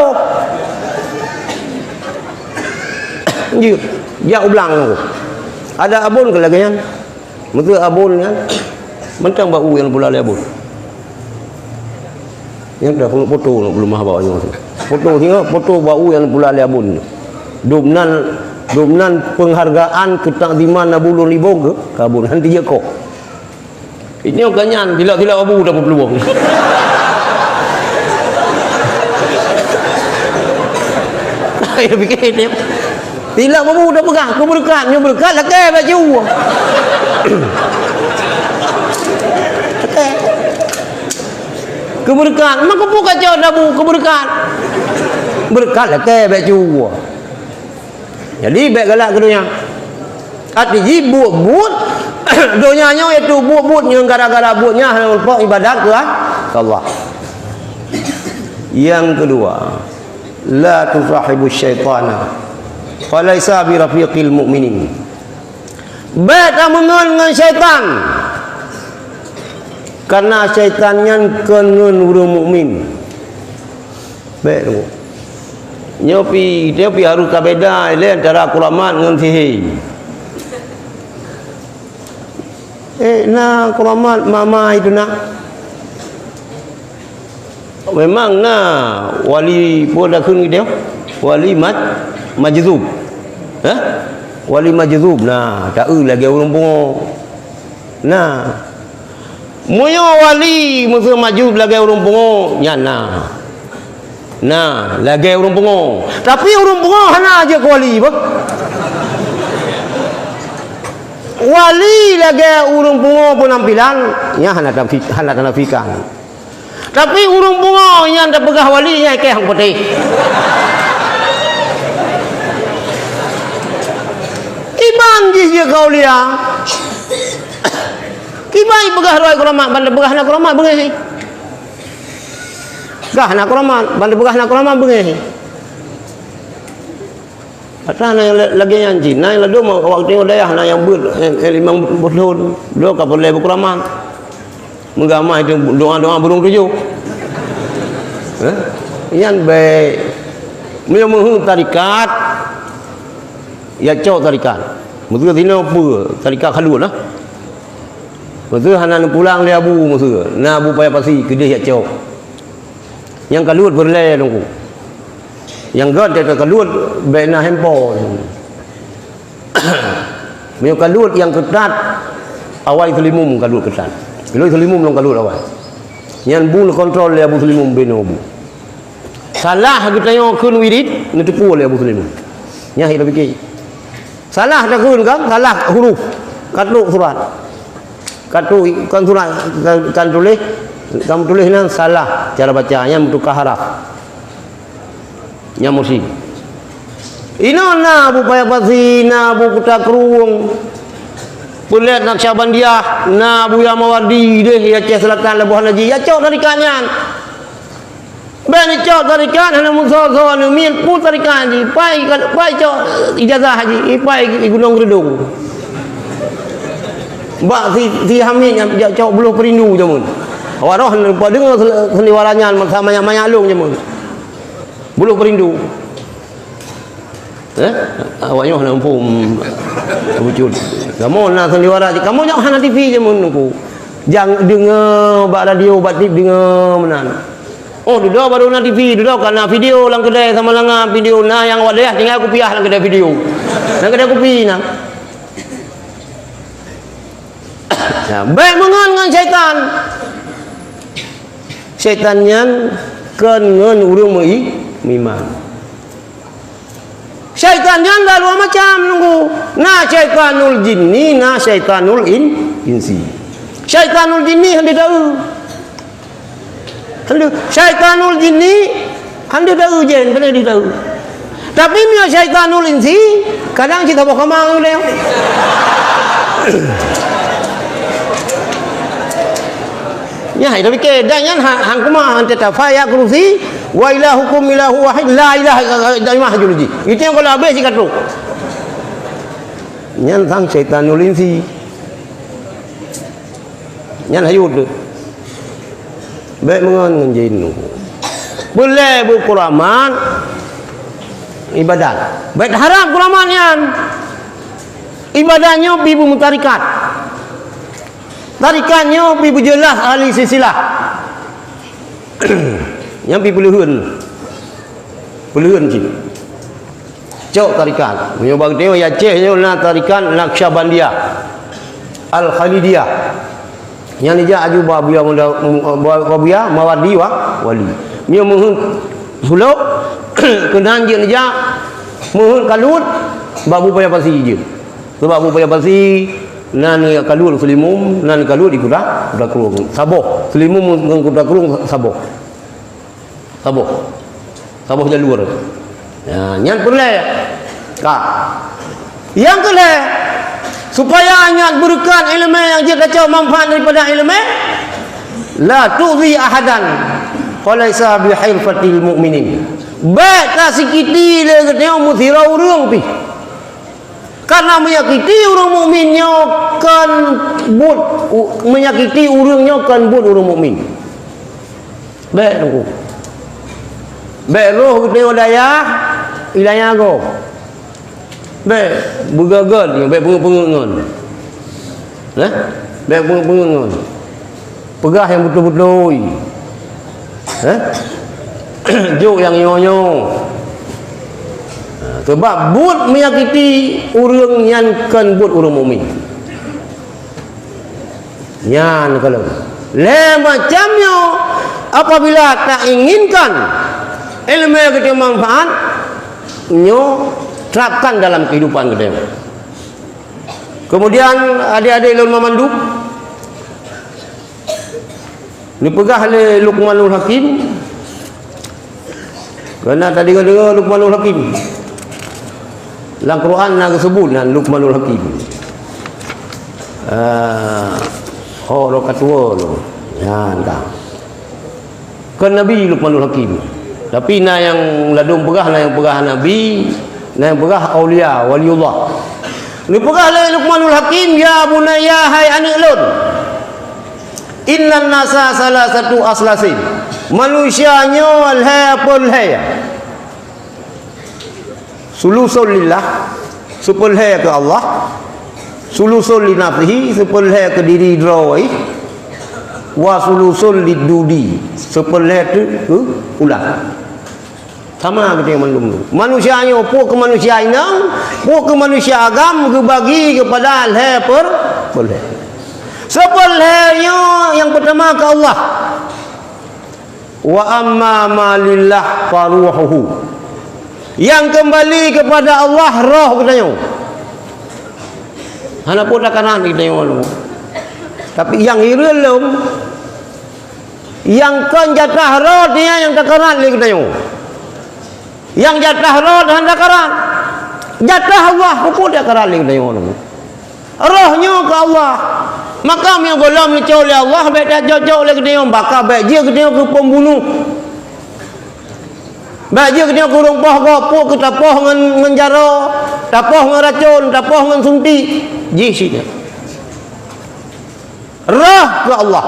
anjir ya ulang tu. Ada abun ke lagi kan? Betul abun kan? Mentang bau yang pula abun. Yang dah foto belum mah bawa tu. Foto bau yang pula abun. Domnan penghargaan ketakdiman Nabulun Libong ke kabun nanti je kok. Ini kanyan tidak abu dah peluang. Saya fikir dia tidak abu dah pegang keberkahan lah ke baju. Keberkahan maka buka jauh dah bu keberkahan. Berkat lah ke baju. Jadi baik galak keduanya. Arti buat donyanya itu buat yang gara-gara buatnya lupa ibadat ke Allah. Yang kedua, la tusahibu syaitana falaisa bi rafiqil mu'minin. Baik dengan syaitan. Karena syaitannya kenun urang mukmin. Baik tu. Nyopi dia harus beda antara kuramat dengan sihir. Kuramat mama itu nak. Memang wali pun dah kun dia. Wali majzub. Wali majzub tak lagi orang bungo. Moyo wali musuh majzub lagi orang bungo nyana. Lagi orang bungo. Tapi orang bungo hana aja wali bah. Wali lagi urung bungo penampilan nya hana tanafikan. Tapi urung bungo yang dah begah wali nya ke hang putih. Iman je kau lia. Kibai begah roi kuramat bandar begah nak kuramat bengi. Gah nak kuramat bandar begah nak kuramat bengi. Atau lagi yang Cina yang lalu waktu yang daya yang imam berlun dua kapal lebar keramat menggama itu doa burung tujuh yang baik menyemuh tarikat ya cok tarikat maksudnya tino apa tarikat kalut lah maksudnya hanan pulang dia abu maksudnya abu payah pasti kedih ya cok yang kalut berlai dongku yang god dia kalut bena handphone. Meu kalut yang ketat awal selimum kalut ketat. Kalau selimum long kalut awal. Yang bul kontrol dia abu selimum beno bu. Salah kita yang kun wirid netepu oleh abu selimum. Nya kita fikir. Salah dah kun kan? Salah huruf. Katuk surat. Katuk kan surat kan tulis kamu tulis nan salah cara bacanya bertukar haraf. Nya musik. Inona bu payah pasi bu kuta kerung. Pulet nak Syabandiah bu yang mawadi deh ya Aceh Selatan Labuhan Haji ya cok tarikannya. Ben cok tarikan hana muso-so ni min pun tarikan di pai cok ijazah haji pai Gunung Redung. Bak si Hamid yang cok belum perindu jamun. Awak roh dengar sendiwarannya sama yang mayalung jamun. Bulu perindu. Awaknya nak pun wujud. Kamu nak sandiwara, kamu jangan hana TV je menunggu. Jangan dengar bak radio, bak tip dengar menan. Oh, duduk baru nak TV, duduk karena video lang kedai sama langa video yang wadah tinggal aku piah lang kedai video. Lang kedai kopi nah. Baik dengan syaitan. Syaitannya kengen urung iman. Syaitan yang ada dua macam nunggu. Syaitanul jinni, syaitanul insi. Syaitanul jinni hendak tahu. Syaitanul jinni hendak tahu je, benar dia tahu. Tapi mia syaitanul insi kadang kita bawa kemang dia. Ya, itu fikir dan yang hang kumah hang tetafaya kurusi wa ilahukum ilahu wahid la ilaha illallah juluji. Itu yang kalau habis sikat tu. Nyan sang syaitanul insi. Nyan hayud tu. Baik mengon jin. Boleh bu kuraman ibadat. Baik haram kuraman yan. Ibadahnya bibu mutarikat. Tarikannya pi berjelas ahli silsilah. Yang pi puluhan cik. Cok tarikan. Menyobang tengok ya Aceh nyo na tarikan Naqsyabandiyah. Al-Khalidiyah. Yang ni ja aju babia babia mawadi wali. Mio mohon huluk kenan je ni ja mohon kalut babu payah pasi je. Sebab babu payah pasi nan kalut selimum nan kalut di kuda kurung. Saboh selimum dengan kuda kurung saboh. Saboh jalur. Ya, nyan perle. Kak. Yang kedua, supaya ingat berkat ilmu yang dia kacau manfaat daripada ilmu, la tuzi ahadan falaisa bihilfatil mu'minin. Baik sikiti le ketemu muthira urang pi. Karena menyakiti orang mukminnya kan but menyakiti urangnya kan but orang mukmin. Baik tunggu. Baik roh ketemu daya ilahnya go. Baik bergagal baik pengen-pengen. Baik pengen-pengen. Pegah yang betul-betul. Jok yang nyonyo. Sebab but menyakiti orang yang kan but orang mukmin. Yan kalau le macamnya apabila tak inginkan ilmu yang kita manfaat nyo terapkan dalam kehidupan kita. Kemudian adik-adik ulun memandu dipegah oleh Luqmanul Hakim. Kerana tadi dengar Luqmanul Hakim dalam Quran nak sebut dengan Luqmanul Hakim. Orang katua tu. Ya, entah. Kan Nabi Luqmanul Hakim. Tapi na yang ladung pegah na yang pegah Nabi, na yang pegah aulia, waliullah. Ni pegah oleh Luqmanul Hakim, ya bunayya hai anak lun. Innan nasa salah satu aslasin. Manusianya alhapul hayya. Sulusul lillah, sepulhai ke Allah, sulusul li nafsihi, sepulhai ke diri drawai, wa sulusul lidudi, sepulhai ke ulah. Sama kita yang menunggu. Manusianya puk ke manusia inang, puk ke manusia agam, ke bagi kepada alhapul boleh. Sepulhainya yang pertama ke Allah. Wa amma ma lillah faruhuhu. Yang kembali kepada Allah roh kita tengok. Hana pun dah kanan kita tengok. Tapi yang irelum yang kan jatah roh dia yang tak kanan kita tengok. Yang jatah roh dah tak kanan. Jatah Allah pun dia kanan kita tengok. Rohnya ke Allah. Maka yang golong dicau oleh Allah baik dah jauh-jauh oleh kita tengok. Bakal baik dia kita tengok ke pembunuh. Baik dia kena kurung poh gopuk ke tapoh dengan jaro, tapoh dengan racun, tapoh dengan suntik. Jisinya. Roh ke Allah.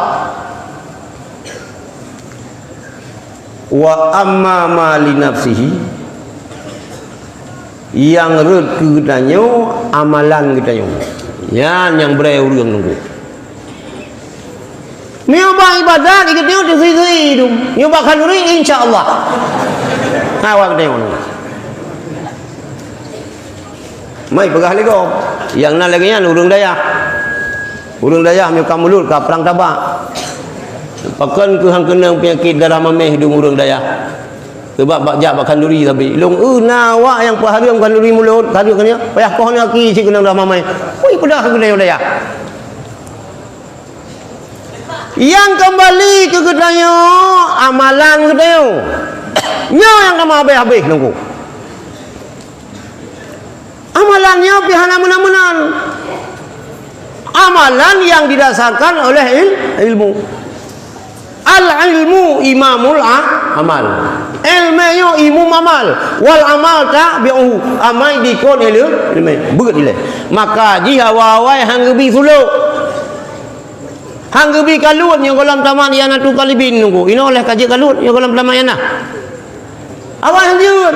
Wa amma ma li nafsihi. Yang red kedanyo amalan kita yo. Yang berai urang nunggu. Nyoba ibadat kita tengok di sisi itu. Nyoba kalori insya-Allah. Awak tengok. Mai pegah lagi kau. Yang nak lagi nya urang daya. Urang daya nyukam mulut ka perang tabak. Pakan ke hang kena penyakit darah mameh hidung urang daya. Sebab bakjak bakan duri tapi long nawak yang paharam kan duri mulut kadu kena payah pohon laki si kena darah mameh. Oi pedah kena daya. Yang kembali ke kedanya amalan kedanya nyo yang kamu habis-habis nunggu amalannya pihana menan-menan amalan yang didasarkan oleh ilmu al-ilmu imamul amal ilmu imam amal wal amal tak bi'uhu amai dikon ilmu begitu maka jika wawai hanggebi suluk hanggebi kalut yang kolam taman yana tu kalibin nunggu ino oleh kaji kalut yang kolam taman yana awak lanjut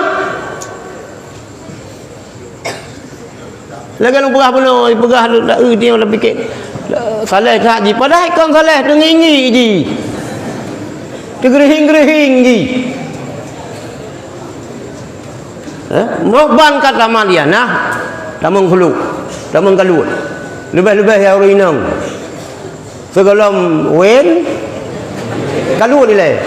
lagi lu pegah penuh pegah tak dia dah fikir saleh tak ji padahal kan saleh tengingi ji gerihing-gerihing ji Mohban kata Maliana, tamang hulu, tamang kalut, lebih-lebih ya orang inang. segalam wen kalu nilai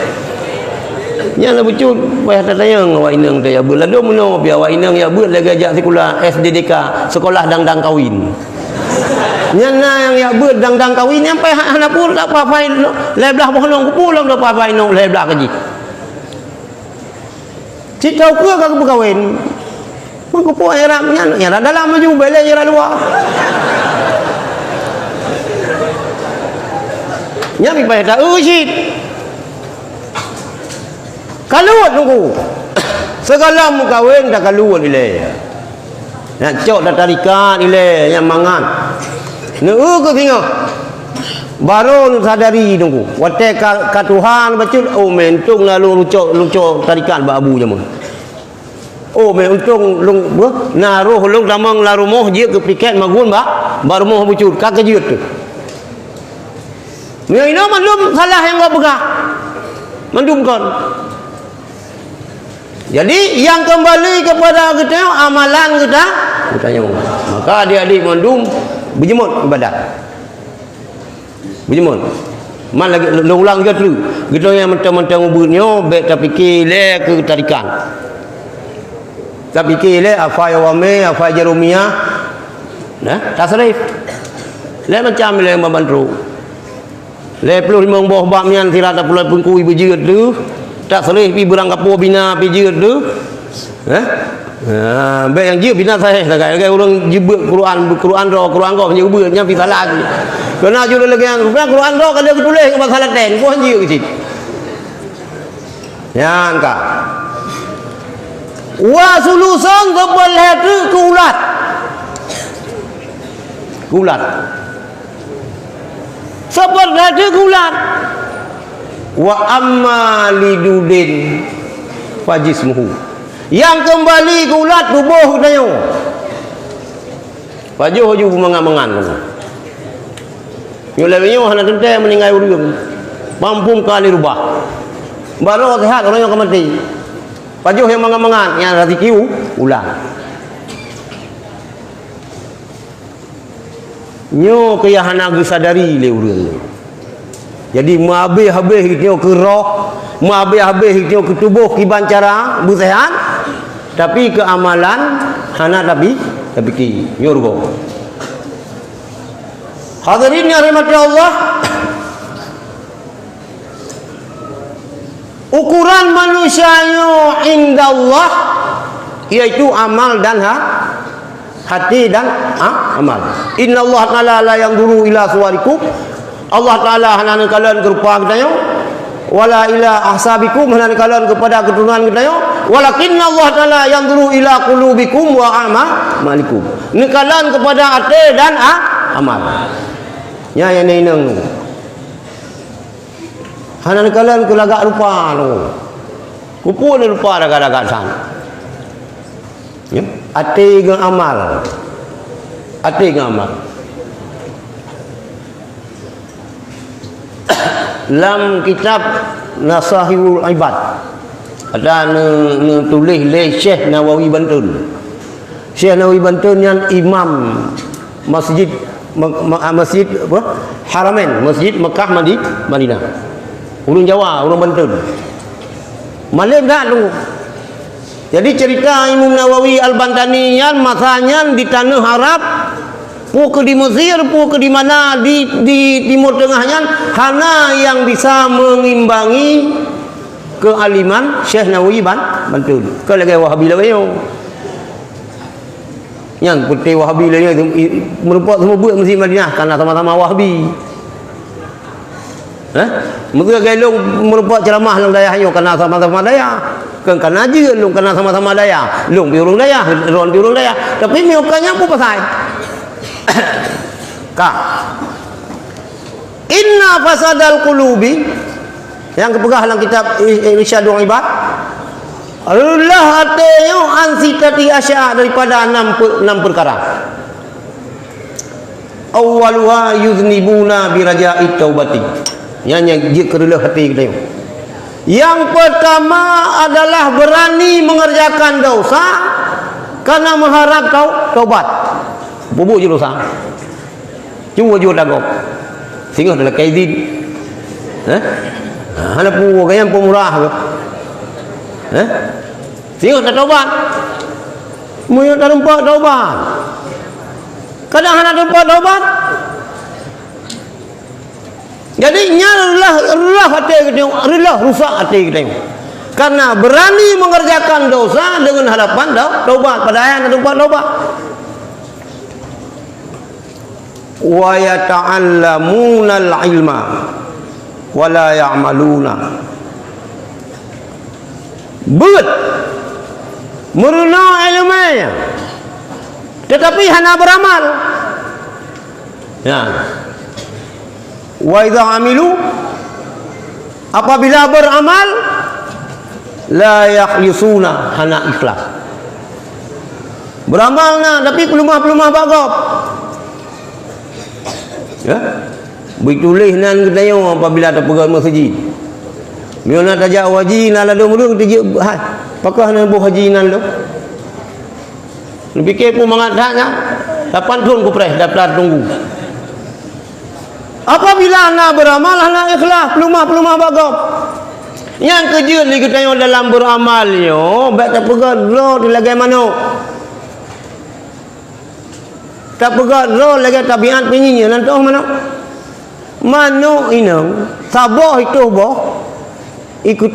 nya la bucut payah tatayang awak inang teh ya beul lado meno pi awak inang ya beul lagi ajak sekolah SDDK sekolah dangdang kawin nya na yang ya beul dangdang kawin yang payah anak pun tak apa-apa leblah bohnong pulang dak apa-apa inong leblah kaji cik tahu ke kau berkawin mangko era nya dalam maju bele era luar nya pi payah tak usit kaluat nunggu segala mu kawin dah kaluat ile nak cok dah tarikat ile yang mangan neu ke tengok baru sadari nunggu wate ka Tuhan bacut oh mentung lalu lucok tarikat ba abu jamu oh mentung lung naruh lung damang larumoh dia ke piket magun ba barumoh bucut ka kejut tu ni ino mandum salah yang kau begah mandum kon. Jadi yang kembali kepada kita amalan kita tanya maka adik-adik mandum berjemut ibadat berjemut man lagi ulang juga tu kita yang mentang-mentang ubunnya baik tak fikir le ke tarikan tak fikir le apa yawame apa jarumiyah nah tasrif le macam le membantu le perlu membawa bakmian tidak perlu pengkui berjeut tu tak selih pi berang kapur bina pi jeut tu baik yang jeut bina saya tak kaya orang jebut Quran ro Quran kau nyebut nya pi salah tu kena jule lagi yang Quran ro kalau tulis ke masalah ten ko jeut ke situ yang ka wa sulusan boleh tu kulat sebenarnya tu kulat wa amma lidudin fajismuhu yang kembali ke ulat tubuh katanya pajuh juga mengan-mengan yo lebihnya hana tente meninggal urang pampung kali rubah baru sehat orang yang mati pajuh yang mengan-mengan yang rezeki ulat nyo kaya hana gesadari le urang. Jadi habis-habis kita ke roh, habis-habis kita ke tubuh kiban cara bersehat, tapi ke amalan hana tapi ki nyurga. Hadirin yang dirahmati Allah, ukuran manusianya indallah yaitu amal dan hati dan amal. Innallaha ta'ala la yanzuru ila suwarikum Allah Ta'ala hanan kalian kerupa kita wala ila ahsabikum hanan kalian kepada keturunan kita walakinna Allah Ta'ala yanzuru ila qulubikum wa a'malikum ni kalian kepada hati dan amal nya yang nang hanan kalian kelagak rupa tu kupu ni rupa agak-agak san ya hati dengan amal dalam kitab Nasahihul Ibad ada tulis oleh Syekh Nawawi Bantul. Syekh Nawawi Bantul yang imam masjid apa? Haramain, Masjid Mekah Madinah. Ulun Jawa, ulun Bantul. Malam dah lu. Jadi cerita Imam Nawawi Al-Bantani yang masanya di tanah Arab ke di Mesir, ke di mana di Timur Tengahnya hana yang bisa mengimbangi kealiman Syekh Nawawi Bantul. Kalau lagi Wahabi lagi yang putih Wahabi lagi merupakan semua buat Masjid Madinah karena sama-sama Wahabi. Mereka gelung merupakan ceramah lang daya hanya karena sama-sama daya. Kan aja long karena sama-sama daya. Long biurung daya, ron biurung daya. Tapi miokanya apa pasal? Kak inna fasadal qulubi yang kepegah dalam kitab Irsyadul Ibad Allah hatinya ansitati asya daripada 6 perkara. Awwaluha yuznibuna biraja'it taubati yang dia kerela hati kita. Yang pertama adalah berani mengerjakan dosa karena mengharap taubat. Bubuk je dosa. Cuma jujur dagok. Singgah dalam kaidin. Hana pu kaya pemurah ke? Singgah tak taubat. Munyo tak tempat taubat. Kadang hana tempat taubat. Jadi nyarlah hati kita, rela rusak hati kita. Karena berani mengerjakan dosa dengan harapan taubat, padahal ada tempat taubat. Wa yata'allamuna al-ilma wa la ya'maluna. Bet meruna ilmunya, tetapi hana beramal. Ya. Wa idza amilu, apabila beramal, la yakhlisuna, hana ikhlas. Beramal nah tapi pelumah-pelumah bagop. Ya. Bertulis nan kedayo apabila ada pegang masjid. Miona tajak waji na la dong tu pakah nan bu haji nan lo. Lebih ke pun mangatnya 8 tahun ku preh daftar tunggu. Apabila anda beramal, anda ikhlas, pelumah-pelumah bagop. Yang kejut ni kita yang dalam beramalnya, baik tak pegat roh di lagi mana. Tak pegat roh lagi tabiat penyinya, nanti mana? Mana ini? Sabah itu boh, ikut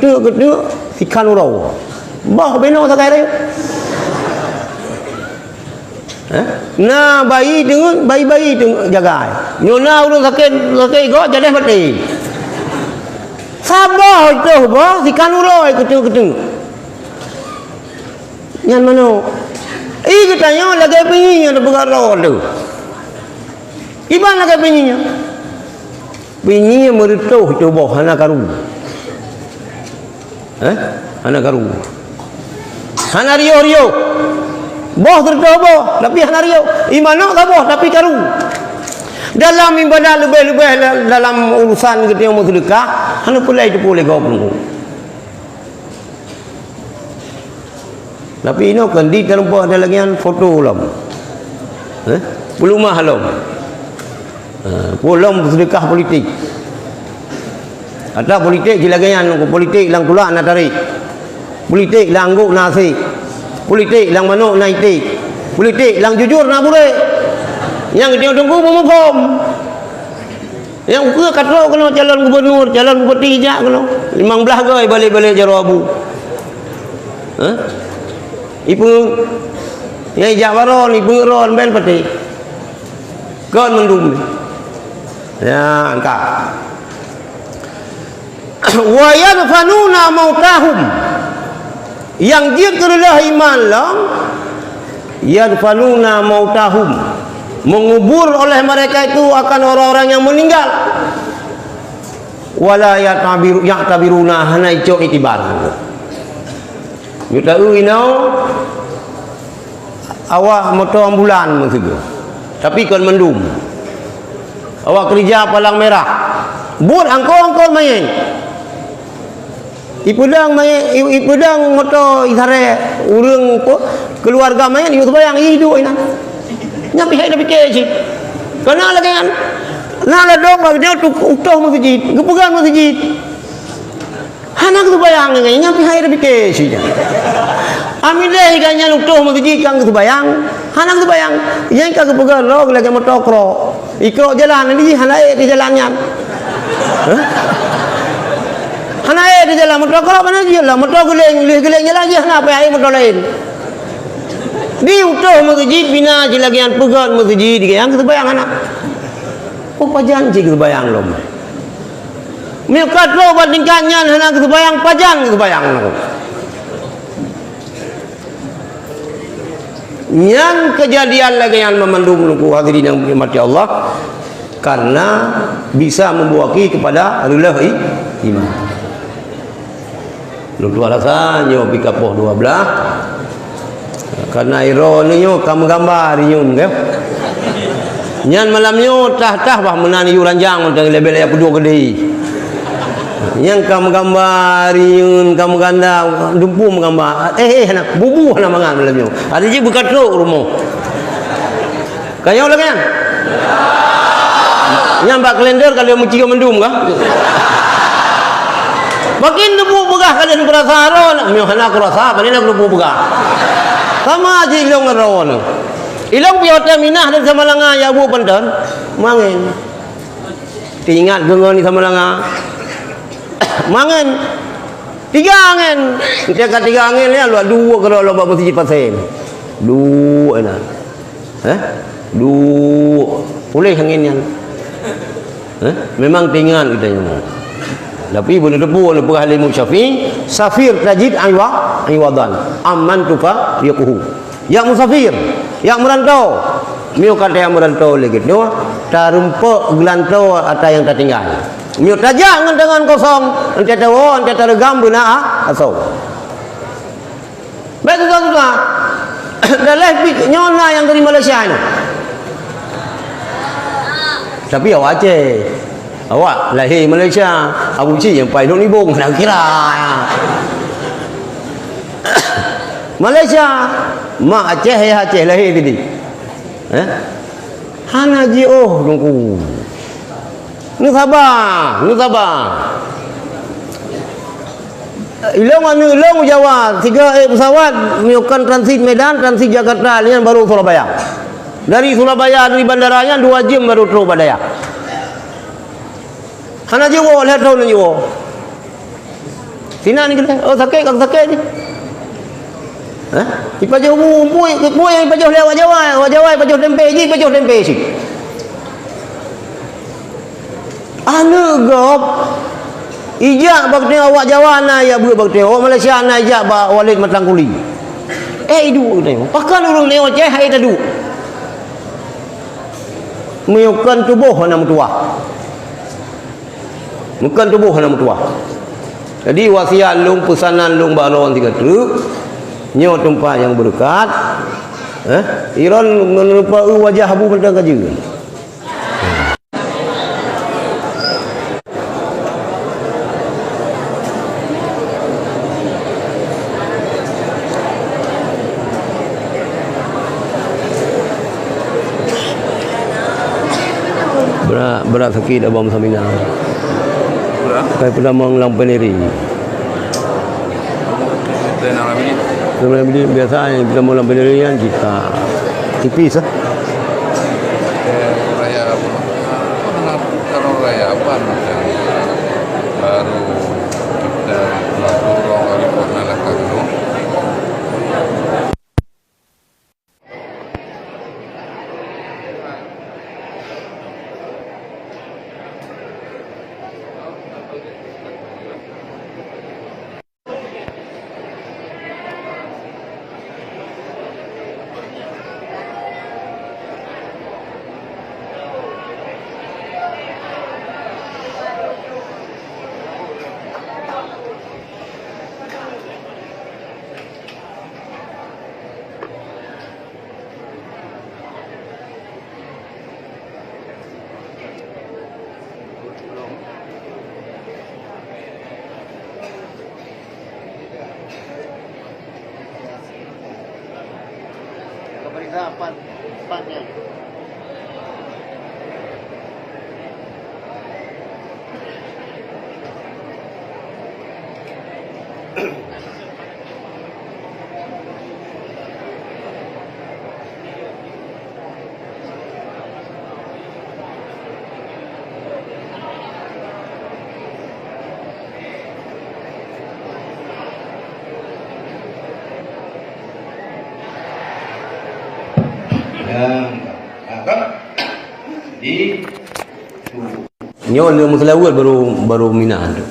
ikan roh. Boh benar tak kaya. Nah bayi dengan bayi tu jaga. Nyona urang sakit go jadi mati. Sabah itu boh ikan roh ikut. Yang mana? Katanya lagi penyinya tu pegang roh tu. Iban lagi penyinya. Penyinya merutuh tu boh anak karu. Anak karu. Anak rio. Boh tertuh boh, tapi anak rio. Imano tak boh, tapi karu. Dalam ibadah lebih-lebih dalam urusan kita yang sedekah, anak pulai itu boleh kau pun. Tapi ini kan di dalam ada lagi yang foto lam. Belum mahalam. Pulang sedekah politik. Ada politik jilagayan politik lang kulak nak tarik. Politik lang angguk nasi. Politik lang manuk naik. Politik lang jujur nak boleh. Yang dia tunggu memukum. Yang ke kata kena calon gubernur, calon bupati jak kena. 15 gay balik-balik jaro abu. Ibu yang jawaron ibu ron ben pati. Kon mendum. Ya, angkat. Wa yadfanuna mautahum. Yang dia kerelah iman lang yadfanuna mautahum. Mengubur oleh mereka itu akan orang-orang yang meninggal. Wala ya'tabiruna hana ico itibar. Kita inau awak motor ambulan maksudnya. Tapi kon mendum. Awak kerja palang merah. Bur angkau main. Ipudang motor isare urang keluarga main ieu bayang hidup ina. Nyampi hai dah fikir sih. Kena lagi kan. Nah la dong bagi dia utuh masjid, gepegan masjid. Hanak tu bayang nganya nyampi hai dah fikir sih. Amin deh ganya utuh masjid kang tu bayang. Hanak tu bayang. Yang kang gepegan log lagi motor kro. Ikro jalan ni hanai di jalannya. Hanai di jalan motor kro mana dia lah motor geleng lagi hana apa hai motor lain. Di utuh masjid bina jilagian pegat masjid yang kita bayang anak. Oh pajan je kita bayang lom. Milkat lo bandingkannya hana kita bayang pajan kita bayang lo. Yang kejadian lagi yang memandung luku hadirin yang dirahmati Allah karena bisa membuaki kepada rela iman. Lu alasannya bikapoh 12 karena ironnya kamu gambar nyum ke nyan malamnya tah bah menani ranjang tang lebel ya kedua gede yang kamu gambar nyun kamu ganda dumpu menggambar anak bubu anak mangan malamnya ada je berkat rumah kayo lagi kan Nyambak kalender kalau mencium mendum kah? Makin debu begah kalian perasaron, miohana aku rasa, kalian aku debu begah. Sama aja ilong ngerawon. Ilong piota minah dan sama langa ya bu pendan, mangin. Tingat gengon ni sama langa, mangin. Tiga angin, kita tiga angin ya, lu dua kalau lo bawa masjid pasien, dua enak, dua, boleh anginnya, memang tinggal kita yang. Tapi boleh debu, boleh perah limu syafi, safir tajid aywadan, aman tufa yakuhu, yang musafir, yang merantau, miu kata yang merantau lagi, no, tarumpo gelantau atau yang tertinggal. Miu tajak dengan kosong, ente tahu, ente tergam benar asal. Baik tuan-tuan, dah lebih nyona yang dari Malaysia ini. Tapi awak je, awak lahir Malaysia, Abu Cik yang pai dok nibung nak kira. Malaysia, mak Aceh ya Aceh lahir tadi. Hana ji oh dongku. Ni sabar. Ilong Jawa, 3 pesawat melakukan transit Medan, transit Jakarta, lian baru Surabaya. Dari Surabaya dari bandaranya 2 jam baru terus Badaya. Hana jiwo lihat tahu ni jiwo. Sina ni kita, oh sakit ni. Ipajah umum, yang ipajah lewat Jawa, ipajah tempe sih. Anu gop ijak bakti awak Jawa na ya bu bakti awak Malaysia na ijak ba walid matang kuli idu ni pakan urang lewat Aceh hai tadu meyukan tubuh hana mutua bukan tubuh hana mutua. Jadi wasiat lung pesanan lung balon 3 truk nyo tempat yang berdekat iron merupa wajah abu mentang kerja. Berat sakit abang samina. Saya pernah menglang peneri. Sebenarnya biasanya kita menglang peneri kan kita tipis kalau raya apa baru kita turun kali pernah lakukan. Pannya. Di nyo le muslawat baru minah tu.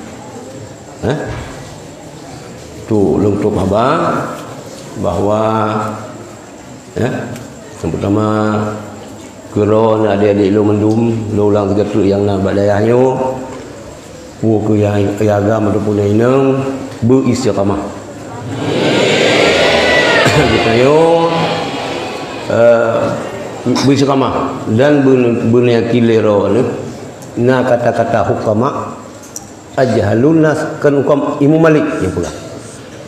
Tu untuk abang bahwa yang pertama keron adik-adik lo mendum lo ulang 3 truk yang nak badayahnya pu ke yang agama ataupun inang beristiqamah. Kita yo beristiqamah dan berniakile ro na kata-kata hukama ajhalun nas kan hukum Imam Malik yang pula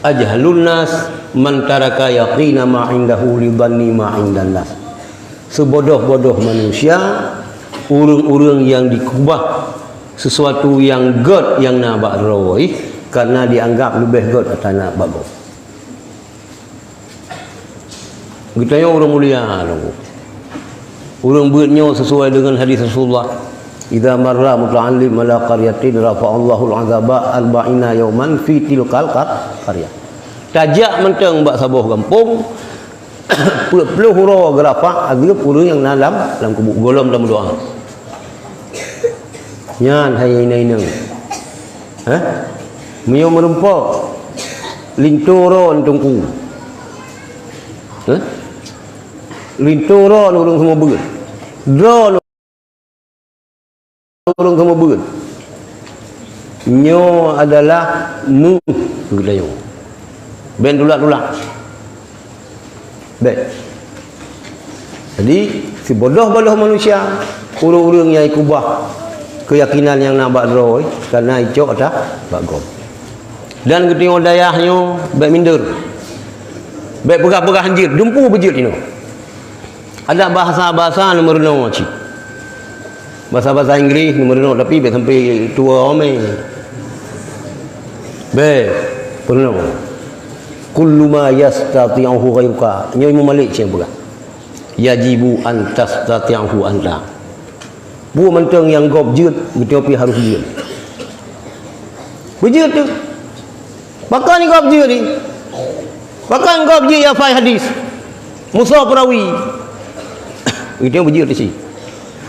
ajhalun nas man taraka yaqina ma indahu li dhanni ma indan nas. Sebodoh-bodoh manusia urang-urang yang dikubah sesuatu yang god yang nak bakroi karena dianggap lebih god atau nak bagus. Kita yang orang mulia tu. Orang buatnya sesuai dengan hadis Rasulullah. Idza marra muta'allim ala qaryatin rafa'allahu al-'azaba arba'ina yawman fi tilkal qaryah. Tajak menteng bak sabuh kampung puluh hura gerapa agak puluh yang dalam kubuk golom dalam doa. Nyan hai ini. Mio merempok linturon tungku. Linturon orang semua begut. Drone orang semua begut. Nyo adalah nu gedayo. Ben dulak-dulak. Baik. Jadi si bodoh-bodoh manusia, urang-urang yang ikubah keyakinan yang nak bakroy karena icok dah bakgom. Dan ketika dayahnya baik minder. Baik pegah-pegah anjir, jumpu bejut ini. Ada bahasa-bahasa nombor 0 cik. Bahasa-bahasa Inggeris nombor 0 tapi baik sampai tua ome. Baik, pernah. Kullu ma yastati'uhu ghayruka. Nyo Imam Malik cik pegah. Yajibu an tastati'uhu anta. Bu menteng yang gob jut, betul harus jut. Bejut tu. Bakal ni gob jut ni. Bakal gob jut ya fai hadis. Musa perawi. Kita bejut di sini.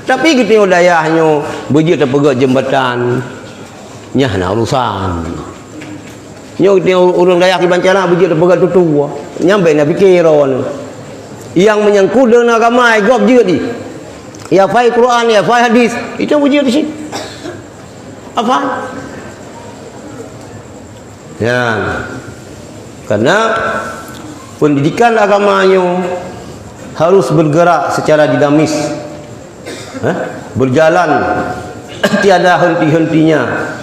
Tapi kita dayahnya bejut terpegat jembatan. Nyah nak urusan. Nyo kita urang dayak di Bancana bejut terpegat tutu. Nyampe nak fikir orang. Yang menyangkut dengan agama gob jut ni. Ya fai Quran, ya fai hadis. Itu bejut di sini. Apa? Ya. Karena pendidikan agamanya harus bergerak secara dinamis. Berjalan tiada henti-hentinya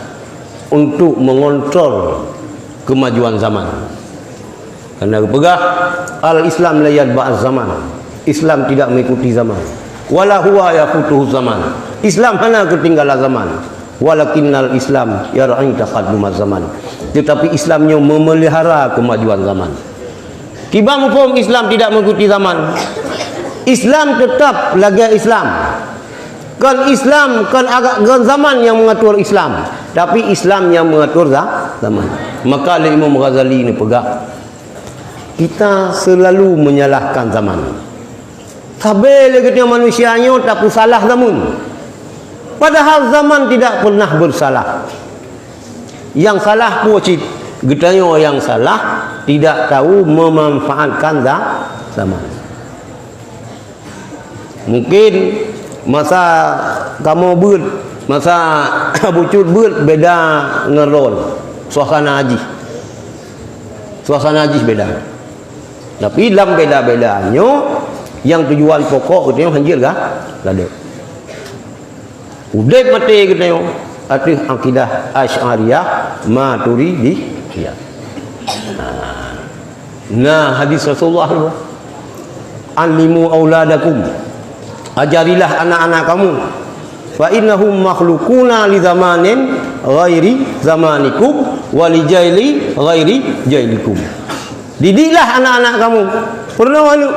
untuk mengontrol kemajuan zaman. Karena pegah al-Islam la yatba'az zaman. Islam tidak mengikuti zaman. Wala huwa yafutuhu zaman. Islam hanya ketinggalan zaman. Walakinnal Islam yar'i taqaddumaz zaman. Tetapi Islamnya memelihara kemajuan zaman. Tiba hukum Islam tidak mengikuti zaman. Islam tetap lagi Islam. Kan Islam kan agak zaman yang mengatur Islam, tapi Islam yang mengatur zaman. Maka Imam Ghazali ini pegak. Kita selalu menyalahkan zaman. Sabar ketika manusianya tak salah zaman. Padahal zaman tidak pernah bersalah. Yang salah pucit, getanya yang salah tidak tahu memanfaatkan zaman. Mungkin masa kamu ber, masa bucut ber beda ngeron suasana haji. Suasana haji beda. Tapi dalam beda-bedanya yang tujuan pokok katanya hanjir kah? Ada. Udah mati katanya arti akidah Asy'ariyah Maturidiyah. Nah, hadis Rasulullah alimu auladakum, ajarilah anak-anak kamu, fa innahum makhluquna li zamanin ghairi zamanikum wa li jaili ghairi jailikum. Didiklah anak-anak kamu. Pernah anu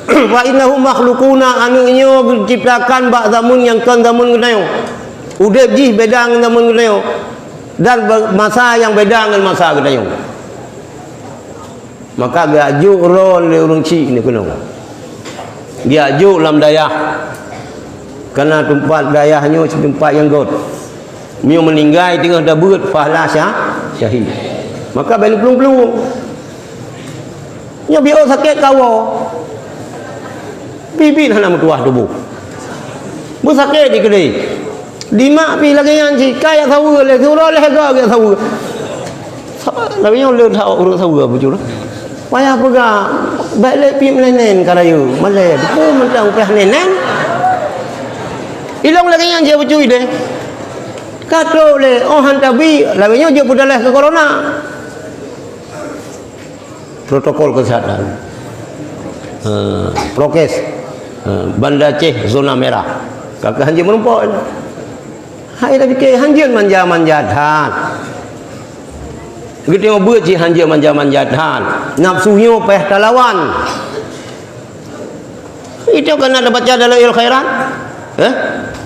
fa innahum makhluquna anunya diciptakan bak zaman yang kan zaman kenayo. Udep jih beda dengan zaman kenayo. Dan masa yang beda dengan masa kenayo. Maka gajuk rol le urang cik ni kena. Dia ajuk dalam dayah. Karena tempat dayahnya tempat yang god. Mio meninggal tengah dah beut fahlah syahid. Maka balik pelung-pelung. Nya biar sakit kawa. Bibi nak mutuah tubuh. Bu sakit di kedai. Dimak pi lagi yang ci kaya tahu le surah le ga ga tahu. Tapi yang le tahu urut tahu betul. Payah pegak balik pi melenen karayu. Malai tu mentang peh nenen. Ilong lagi yang dia betul deh. Kato le oh hantabi lawannya dia budalah ke corona. Protokol kesehatan, prokes, Banda Aceh zona merah, kakak hanjin menumpuk hai dah fikir hanjin manja-manja dhan kita tengok ber cik hanjin manja-manja dhan nafsunya peh talawan itu kan ada baca dalam il khairat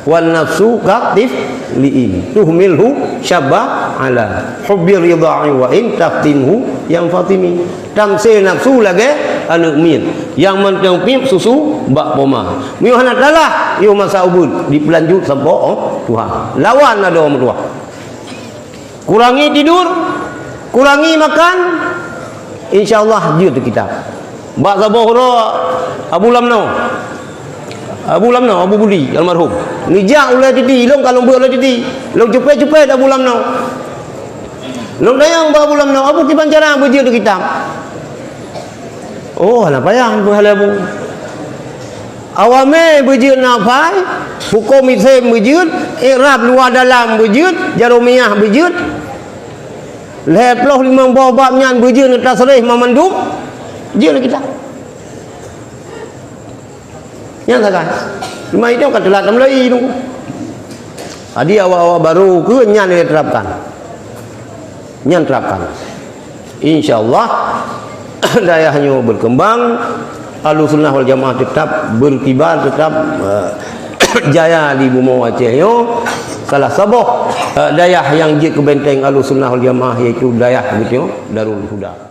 wan nafsu katif li'i tuhmilhu syabah ala hubbi ridha'i wa in taftinhu yang fatimi tamsil nafsu lagi anu min yang mentengpip susu bak poma miuhana dalah yo masa ubud dipelanjut sampai Tuhan lawan ada orang tua kurangi tidur kurangi makan insyaallah dia tu kita bak sabohro Abu Lamno Abu Budi almarhum nijak ulai titi long kalau ber ulai titi long cepet-cepet Abu Lamno long dayang Abu Lamno Abu kibancara berjia tu kita oh nak payah berhalabu awame berjia nafai hukum islam berjia i'rab luar dalam berjia jarumiyah berjia leploh 5 bawah babnya berjia tasrih memandum dia kita yang tak kan cuma itu kan telat mulai tu adi awal-awal baru ke nyan diterapkan insyaallah dayahnya berkembang Ahlussunnah wal Jamaah tetap berkibar tetap jaya di bumi Aceh yo salah sabah dayah yang je ke benteng Ahlussunnah wal Jamaah iaitu dayah gitu Darul Huda.